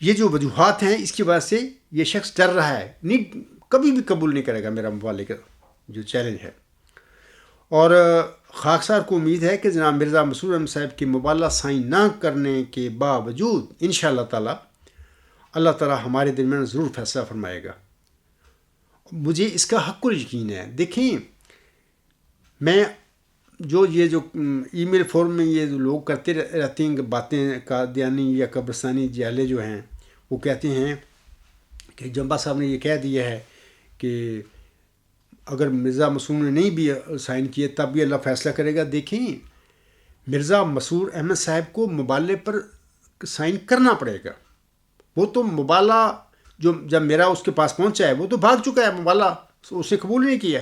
یہ جو وجوہات ہیں اس کی وجہ سے یہ شخص ڈر رہا ہے، نہیں کبھی بھی قبول نہیں کرے گا میرا مبالغے کا جو چیلنج ہے۔ اور خاکسار کو امید ہے کہ جناب مرزا مسرور احمد صاحب کی مبالغہ سائن نہ کرنے کے باوجود انشاءاللہ تعالیٰ اللہ تعالیٰ ہمارے درمیان ضرور فیصلہ فرمائے گا۔ مجھے اس کا حق و یقین ہے۔ دیکھیں، میں جو ای میل فورم میں یہ لوگ کرتے رہتے ہیں باتیں، قادیانی یا قبرستانی جہلے جو ہیں وہ کہتے ہیں کہ جمبا صاحب نے یہ کہہ دیا ہے کہ اگر مرزا مسرور نے نہیں بھی سائن کیے تب بھی اللہ فیصلہ کرے گا۔ دیکھیں، مرزا مسرور احمد صاحب کو مبالغے پر سائن کرنا پڑے گا۔ وہ تو مبالغہ جب میرا اس کے پاس پہنچا ہے وہ تو بھاگ چکا ہے، مبالغہ اسے قبول نہیں کیا۔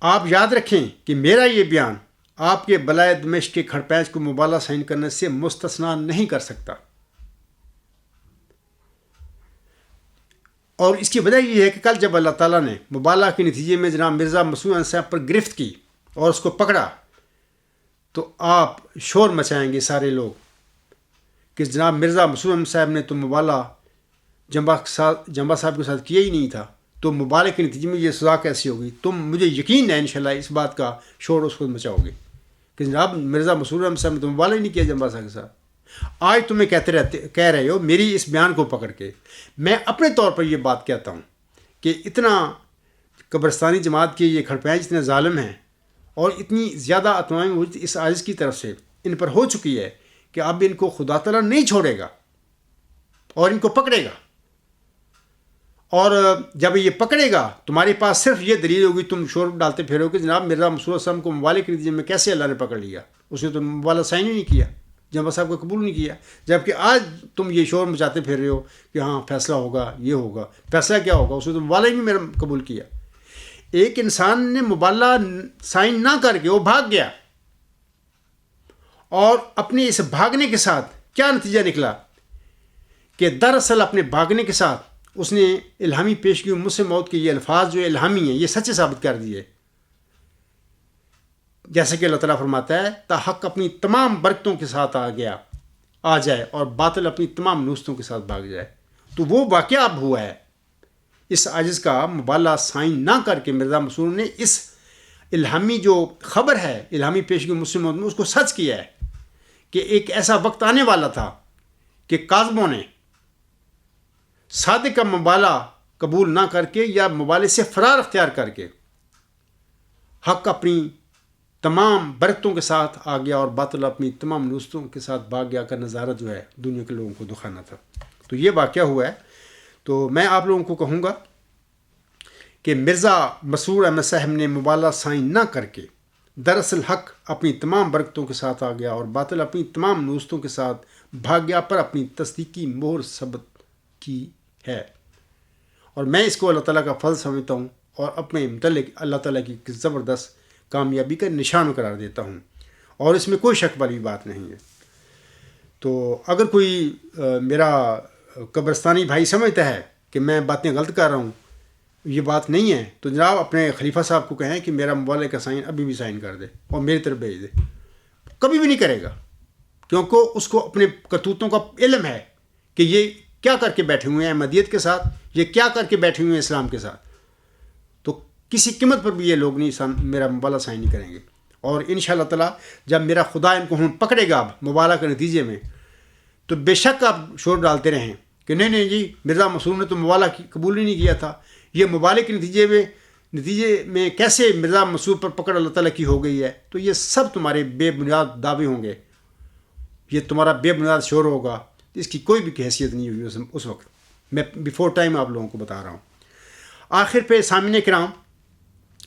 آپ یاد رکھیں کہ میرا یہ بیان آپ کے بلائے دمشق کے کھڑپیچ کو مبالغہ سائن کرنے سے مستثنا نہیں کر سکتا، اور اس کی وجہ یہ ہے کہ کل جب اللہ تعالیٰ نے مبالغہ کے نتیجے میں جناب مرزا مسرور احمد صاحب پر گرفت کی اور اس کو پکڑا تو آپ شور مچائیں گے سارے لوگ کہ جناب مرزا مسرور احمد صاحب نے تو مبالغہ جمبا صاحب کے ساتھ کیا ہی نہیں تھا، تو مبالغے کے نتیجے میں یہ سزا کیسی ہوگی؟ مجھے یقین ہے انشاءاللہ اس بات کا شور اس کو مچاؤ گے کہ جناب مرزا مسرور احمد صاحب نے تو مبالغہ ہی نہیں کیا جمبا صاحب کے ساتھ۔ آج تمہیں کہہ رہے ہو میری اس بیان کو پکڑ کے، میں اپنے طور پر یہ بات کہتا ہوں کہ اتنا قبرستانی جماعت کے یہ کھڑپیچ اتنے ظالم ہیں اور اتنی زیادہ اتمام اس عاجز کی طرف سے ان پر ہو چکی ہے کہ اب ان کو خدا تعالیٰ نہیں چھوڑے گا اور ان کو پکڑے گا۔ اور جب یہ پکڑے گا تمہارے پاس صرف یہ دلیل ہوگی، تم شور ڈالتے پھرو کہ جناب مرزا مسرور صاحب کو مبالغے کے نتیجے میں کیسے اللہ نے پکڑ لیا، اس نے تو مبالغہ سائن ہی نہیں کیا، جمبا صاحب کو قبول نہیں کیا، جبکہ آج تم یہ شور مچاتے پھر رہے ہو کہ ہاں فیصلہ ہوگا، یہ ہوگا۔ فیصلہ کیا ہوگا؟ اس نے تو مبالغہ ہی نہیں میرا قبول کیا۔ ایک انسان نے مبالغہ سائن نہ کر کے وہ بھاگ گیا، اور اپنے اس بھاگنے کے ساتھ کیا نتیجہ نکلا کہ دراصل اپنے بھاگنے کے ساتھ اس نے الہامی پیشگی مجھ سے موت کے یہ الفاظ جو الہامی ہیں یہ سچے ثابت کر دیے، جیسے کہ اللہ تعالیٰ فرماتا ہے تا حق اپنی تمام برکتوں کے ساتھ آ جائے اور باطل اپنی تمام نوستوں کے ساتھ بھاگ جائے۔ تو وہ واقعہ اب ہوا ہے، اس عاجز کا مبالغہ سائن نہ کر کے مرزا مسرور نے اس الہامی جو خبر ہے الہامی پیشگی مجھ سے موت میں اس کو سچ کیا ہے کہ ایک ایسا وقت آنے والا تھا کہ کاذبوں نے صادق کا مبالغہ قبول نہ کر کے یا مبالغے سے فرار اختیار کر کے حق اپنی تمام برکتوں کے ساتھ آ گیا اور باطل اپنی تمام نوستوں کے ساتھ بھاگ گیا کا نظارہ جو ہے دنیا کے لوگوں کو دکھانا تھا۔ تو یہ واقعہ ہوا ہے۔ تو میں آپ لوگوں کو کہوں گا کہ مرزا مسرور احمد صاحب نے مبالغہ سائن نہ کر کے دراصل حق اپنی تمام برکتوں کے ساتھ آ گیا اور باطل اپنی تمام نوستوں کے ساتھ بھاگ گیا پر اپنی تصدیقی مہر ثبت کی ہے، اور میں اس کو اللہ تعالیٰ کا فضل سمجھتا ہوں اور اپنے متعلق اللہ تعالیٰ کی زبردست کامیابی کا نشان قرار دیتا ہوں، اور اس میں کوئی شک والی بات نہیں ہے۔ تو اگر کوئی میرا قبرستانی بھائی سمجھتا ہے کہ میں باتیں غلط کر رہا ہوں، یہ بات نہیں ہے، تو جناب اپنے خلیفہ صاحب کو کہیں کہ میرا موبائل کا سائن ابھی بھی سائن کر دے اور میری طرف بھیج دے۔ کبھی بھی نہیں کرے گا، کیونکہ اس کو اپنے کرتوتوں کا علم ہے کہ یہ کیا کر کے بیٹھے ہوئے ہیں احمدیت کے ساتھ، یہ کیا کر کے بیٹھے ہوئے ہیں اسلام کے ساتھ۔ تو کسی قیمت پر بھی یہ لوگ نہیں میرا موبائل سائن نہیں کریں گے، اور ان شاء اللہ تعالیٰ جب میرا خدا ان کو پکڑے گا مبالغہ کے نتیجے میں، تو بے شک آپ شور ڈالتے رہیں کہ نہیں نہیں جی مرزا مسرور نے تو مبالغہ قبول ہی نہیں کیا تھا، یہ مبالغے کے نتیجے میں کیسے مرزا مسرور پر پکڑ اللہ تعالیٰ کی ہو گئی ہے۔ تو یہ سب تمہارے بے بنیاد دعوے ہوں گے، یہ تمہارا بے بنیاد شور ہوگا، اس کی کوئی بھی حیثیت نہیں ہوئی اس وقت۔ میں بیفور ٹائم آپ لوگوں کو بتا رہا ہوں۔ آخر پہ سامعین کرام،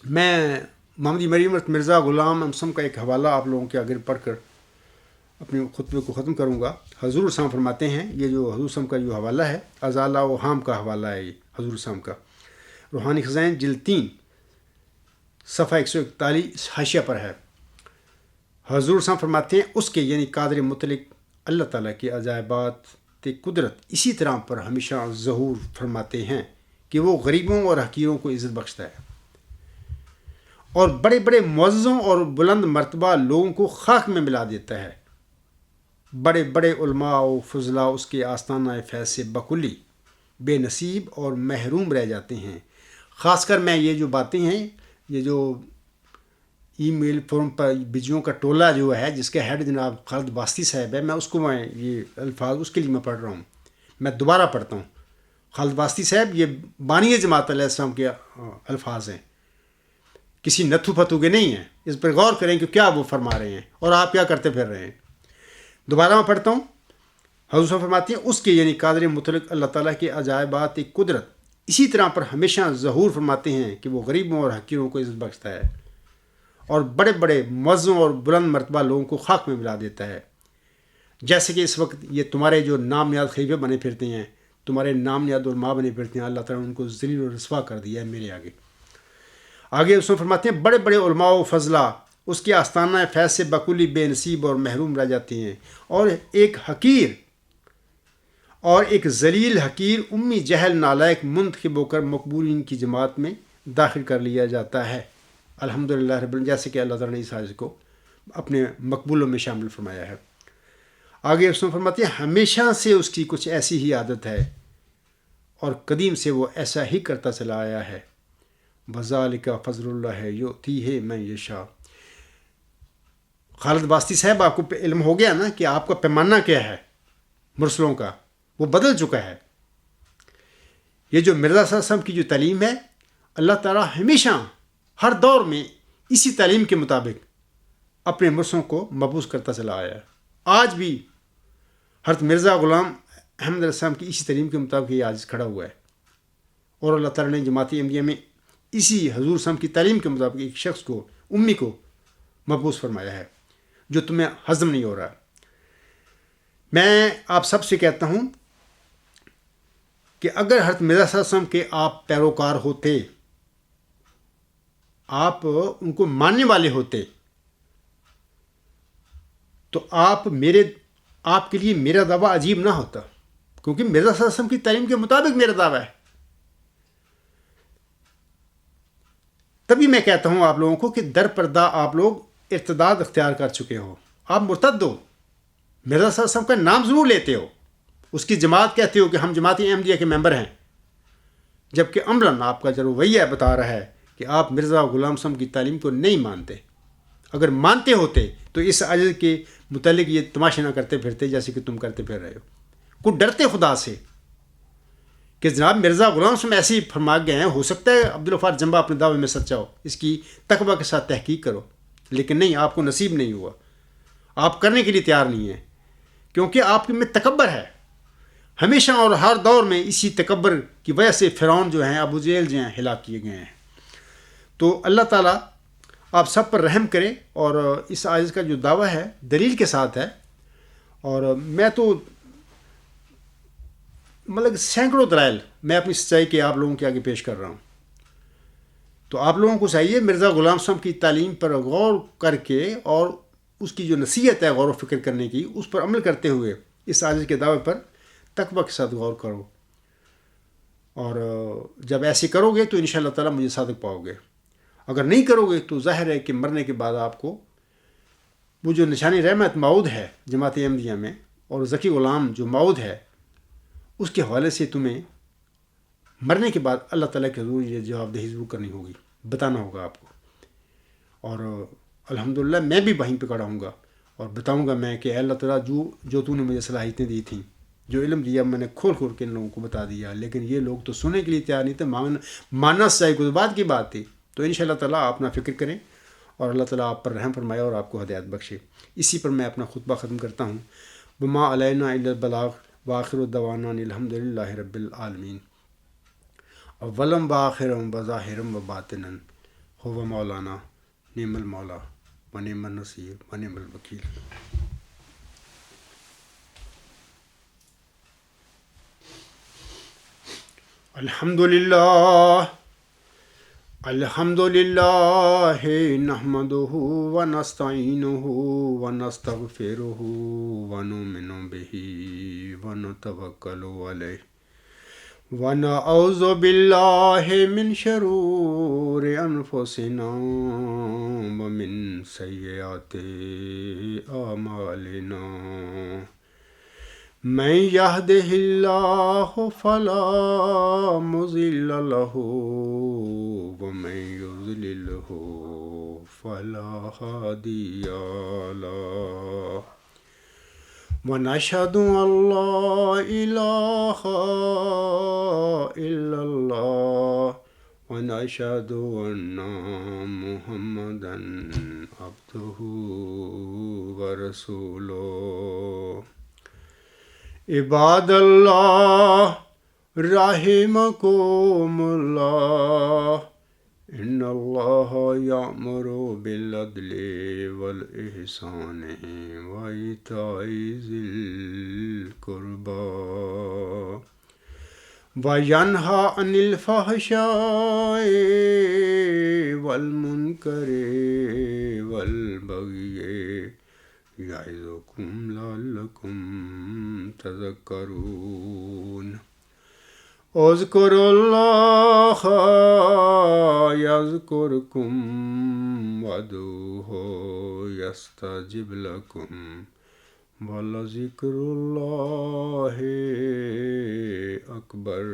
میں محمدی مریم مرزا غلام امسم کا ایک حوالہ آپ لوگوں کے آگے پڑھ کر اپنے خطبے کو ختم کروں گا۔ حضور صاحب فرماتے ہیں، یہ جو حضور صاحب کا جو حوالہ ہے ازالہ و حام کا حوالہ ہے، یہ حضور صاحب کا روحانی خزائن جلد 3 صفحہ 141 حاشیہ پر ہے۔ حضور صاحب فرماتے ہیں اس کے یعنی قادر مطلق اللہ تعالیٰ کے عجائبات قدرت اسی طرح پر ہمیشہ ظہور فرماتے ہیں کہ وہ غریبوں اور حقیروں کو عزت بخشتا ہے، اور بڑے بڑے معززوں اور بلند مرتبہ لوگوں کو خاک میں ملا دیتا ہے۔ بڑے بڑے علماء و فضلاء اس کے آستانہ فیض سے بکلی بے نصیب اور محروم رہ جاتے ہیں۔ خاص کر میں یہ جو باتیں ہیں، یہ جو ای میل فارم پر بجیوں کا ٹولہ جو ہے جس کے ہیڈ جناب خالد واسطی صاحب ہے، میں یہ الفاظ اس کے لیے میں پڑھ رہا ہوں، میں دوبارہ پڑھتا ہوں۔ خالد واسطی صاحب یہ بانی جماعت علیہ السلام کے الفاظ ہیں، کسی نتھو پتھو کے نہیں ہیں۔ اس پر غور کریں کہ کیا وہ فرما رہے ہیں اور آپ کیا کرتے پھر رہے ہیں۔ دوبارہ میں پڑھتا ہوں۔ حضور صاحب فرماتی ہیں اس کے یعنی قادر مطلق اللہ تعالیٰ کے عجائبات قدرت اسی طرح پر ہمیشہ ظہور فرماتے ہیں کہ وہ غریبوں اور حقیروں کو عزت بخشتا ہے، اور بڑے بڑے معززوں اور بلند مرتبہ لوگوں کو خاک میں ملا دیتا ہے۔ جیسے کہ اس وقت یہ تمہارے جو نام نیاد خلیفے بنے پھرتے ہیں، تمہارے نام نیاد علماء بنے پھرتے ہیں، اللہ تعالیٰ نے ان کو ذلیل و رسوا کر دیا ہے میرے آگے اس میں فرماتے ہیں بڑے بڑے علماء و فضلاء اس کے آستانہ فیض سے بکلی بے نصیب اور محروم رہ جاتے ہیں، اور ایک حقیر اور ایک ذلیل حقیر امی جہل نالائق منتخب ہو کر مقبولین کی جماعت میں داخل کر لیا جاتا ہے۔ الحمدللہ رب العالمین، جیسے کہ اللہ تعالیٰ نے اس حاجت کو اپنے مقبولوں میں شامل فرمایا ہے۔ آگے اس میں فرماتے ہیں ہمیشہ سے اس کی کچھ ایسی ہی عادت ہے اور قدیم سے وہ ایسا ہی کرتا چلا آیا ہے۔ وذالک فضل اللہ یؤتیہ من یشاء۔ خالد واسطی صاحب، آپ کو علم ہو گیا نا کہ آپ کا پیمانہ کیا ہے مرسلوں کا، وہ بدل چکا ہے۔ یہ جو مرزا صلی اللہ علیہ وسلم کی جو تعلیم ہے، اللہ تعالیٰ ہمیشہ ہر دور میں اسی تعلیم کے مطابق اپنے مرسلوں کو مبعوث کرتا چلا آیا ہے۔ آج بھی حضرت مرزا غلام احمد علیہ السلام کی اسی تعلیم کے مطابق یہ آج کھڑا ہوا ہے، اور اللہ تعالیٰ نے جماعت احمدیہ میں اسی حضور صلی اللہ علیہ وسلم کی تعلیم کے مطابق ایک شخص کو، امی کو مبعوث فرمایا ہے جو تمہیں ہضم نہیں ہو رہا۔ میں آپ سب سے کہتا ہوں کہ اگر حضرت مرزا صلی اللہ علیہ وسلم کے آپ پیروکار ہوتے، آپ ان کو ماننے والے ہوتے، تو آپ کے لیے میرا دعویٰ عجیب نہ ہوتا، کیونکہ مرزا صلی اللہ علیہ وسلم کی تعلیم کے مطابق میرا دعویٰ ہے۔ تبھی میں کہتا ہوں آپ لوگوں کو کہ در پردہ آپ لوگ ارتداد اختیار کر چکے ہو، آپ مرتد ہو۔ مرزا صلی اللہ علیہ وسلم کا نام ضرور لیتے ہو، اس کی جماعت کہتے ہو کہ ہم جماعت احمدیہ کے ممبر ہیں، جبکہ عملاً آپ کا جو رویہ بتا رہا ہے کہ آپ مرزا غلام صاحب کی تعلیم کو نہیں مانتے۔ اگر مانتے ہوتے تو اس عجز کے متعلق یہ تماشا نہ کرتے پھرتے جیسے کہ تم کرتے پھر رہے ہو۔ کو ڈرتے خدا سے کہ جناب مرزا غلام صاحب ایسے ہی فرما گئے ہیں، ہو سکتا ہے عبدالغفار جنبہ اپنے دعوے میں سچا ہو، اس کی تقویٰ کے ساتھ تحقیق کرو، لیکن نہیں، آپ کو نصیب نہیں ہوا، آپ کرنے کے لیے تیار نہیں ہیں، کیونکہ آپ میں تکبر ہے۔ ہمیشہ اور ہر دور میں اسی تکبر کی وجہ سے فرعون جو ہیں، ابو جہل جو ہیں، ہلاک کیے گئے ہیں۔ تو اللہ تعالیٰ آپ سب پر رحم کرے، اور اس عاجز کا جو دعویٰ ہے دلیل کے ساتھ ہے، اور میں تو مطلب سینکڑوں دلائل میں اپنی سچائی کے آپ لوگوں کے آگے پیش کر رہا ہوں. تو آپ لوگوں کو چاہیے مرزا غلام صاحب کی تعلیم پر غور کر کے اور اس کی جو نصیحت ہے غور و فکر کرنے کی، اس پر عمل کرتے ہوئے اس عاجز کے دعوے پر تقویٰ کے ساتھ غور کرو. اور جب ایسے کرو گے تو ان شاء اللہ تعالیٰ مجھے صادق پاؤ گے. اگر نہیں کرو گے تو ظاہر ہے کہ مرنے کے بعد آپ کو وہ جو نشانی رحمت معود ہے جماعت احمدیہ میں، اور ذکی غلام جو معود ہے، اس کے حوالے سے تمہیں مرنے کے بعد اللہ تعالیٰ کے حضور یہ جواب دہی ضرور کرنی ہوگی، بتانا ہوگا آپ کو. اور الحمدللہ میں بھی وہیں پہ کھڑا ہوں گا اور بتاؤں گا میں کہ اے اللہ تعالیٰ جو تو نے مجھے صلاحیتیں دی تھیں، جو علم دیا میں نے کھول کھول کے ان لوگوں کو بتا دیا، لیکن یہ لوگ تو سننے کے لیے تیار نہیں تھے، ماننا چاہیے کوئی بات کی بات تھی. تو ان شاء اللہ تعالیٰ آپ اپنا فکر کریں اور اللہ تعالیٰ آپ پر رحم فرمائے اور آپ کو ہدایت بخشے. اسی پر میں اپنا خطبہ ختم کرتا ہوں. بما علینا الا البلاغ وآخر دعوانا الحمد للہ رب العالمین. اولم وآخرم وظاہرم وباطنن هو مولانا نعم المولا ونعم النصیر ونعم الوکیل. الحمد للہ نحمده ونستعینه ونستغفره ونؤمن به ونتوکل علیہ ونعوذ باللہ من شرور انفسنا ومن سیئات اعمالنا. من يهده الله فلا مضل له ومن يضلله فلا هادي له. ونشهد أن لا إله إلا الله ونشهد أن محمدا عبده ورسوله. عباد اللہ رحمکم اللہ ان اللہ یأمر بالعدل والاحسان وایتاء ذی القربى وینہی عن الفحشاء والمنکر والبغی یعظکم لعلکم تذکرون. اذکروا اللہ یذکرکم وادعوہ یستجب لکم ولذکر اللہ اکبر.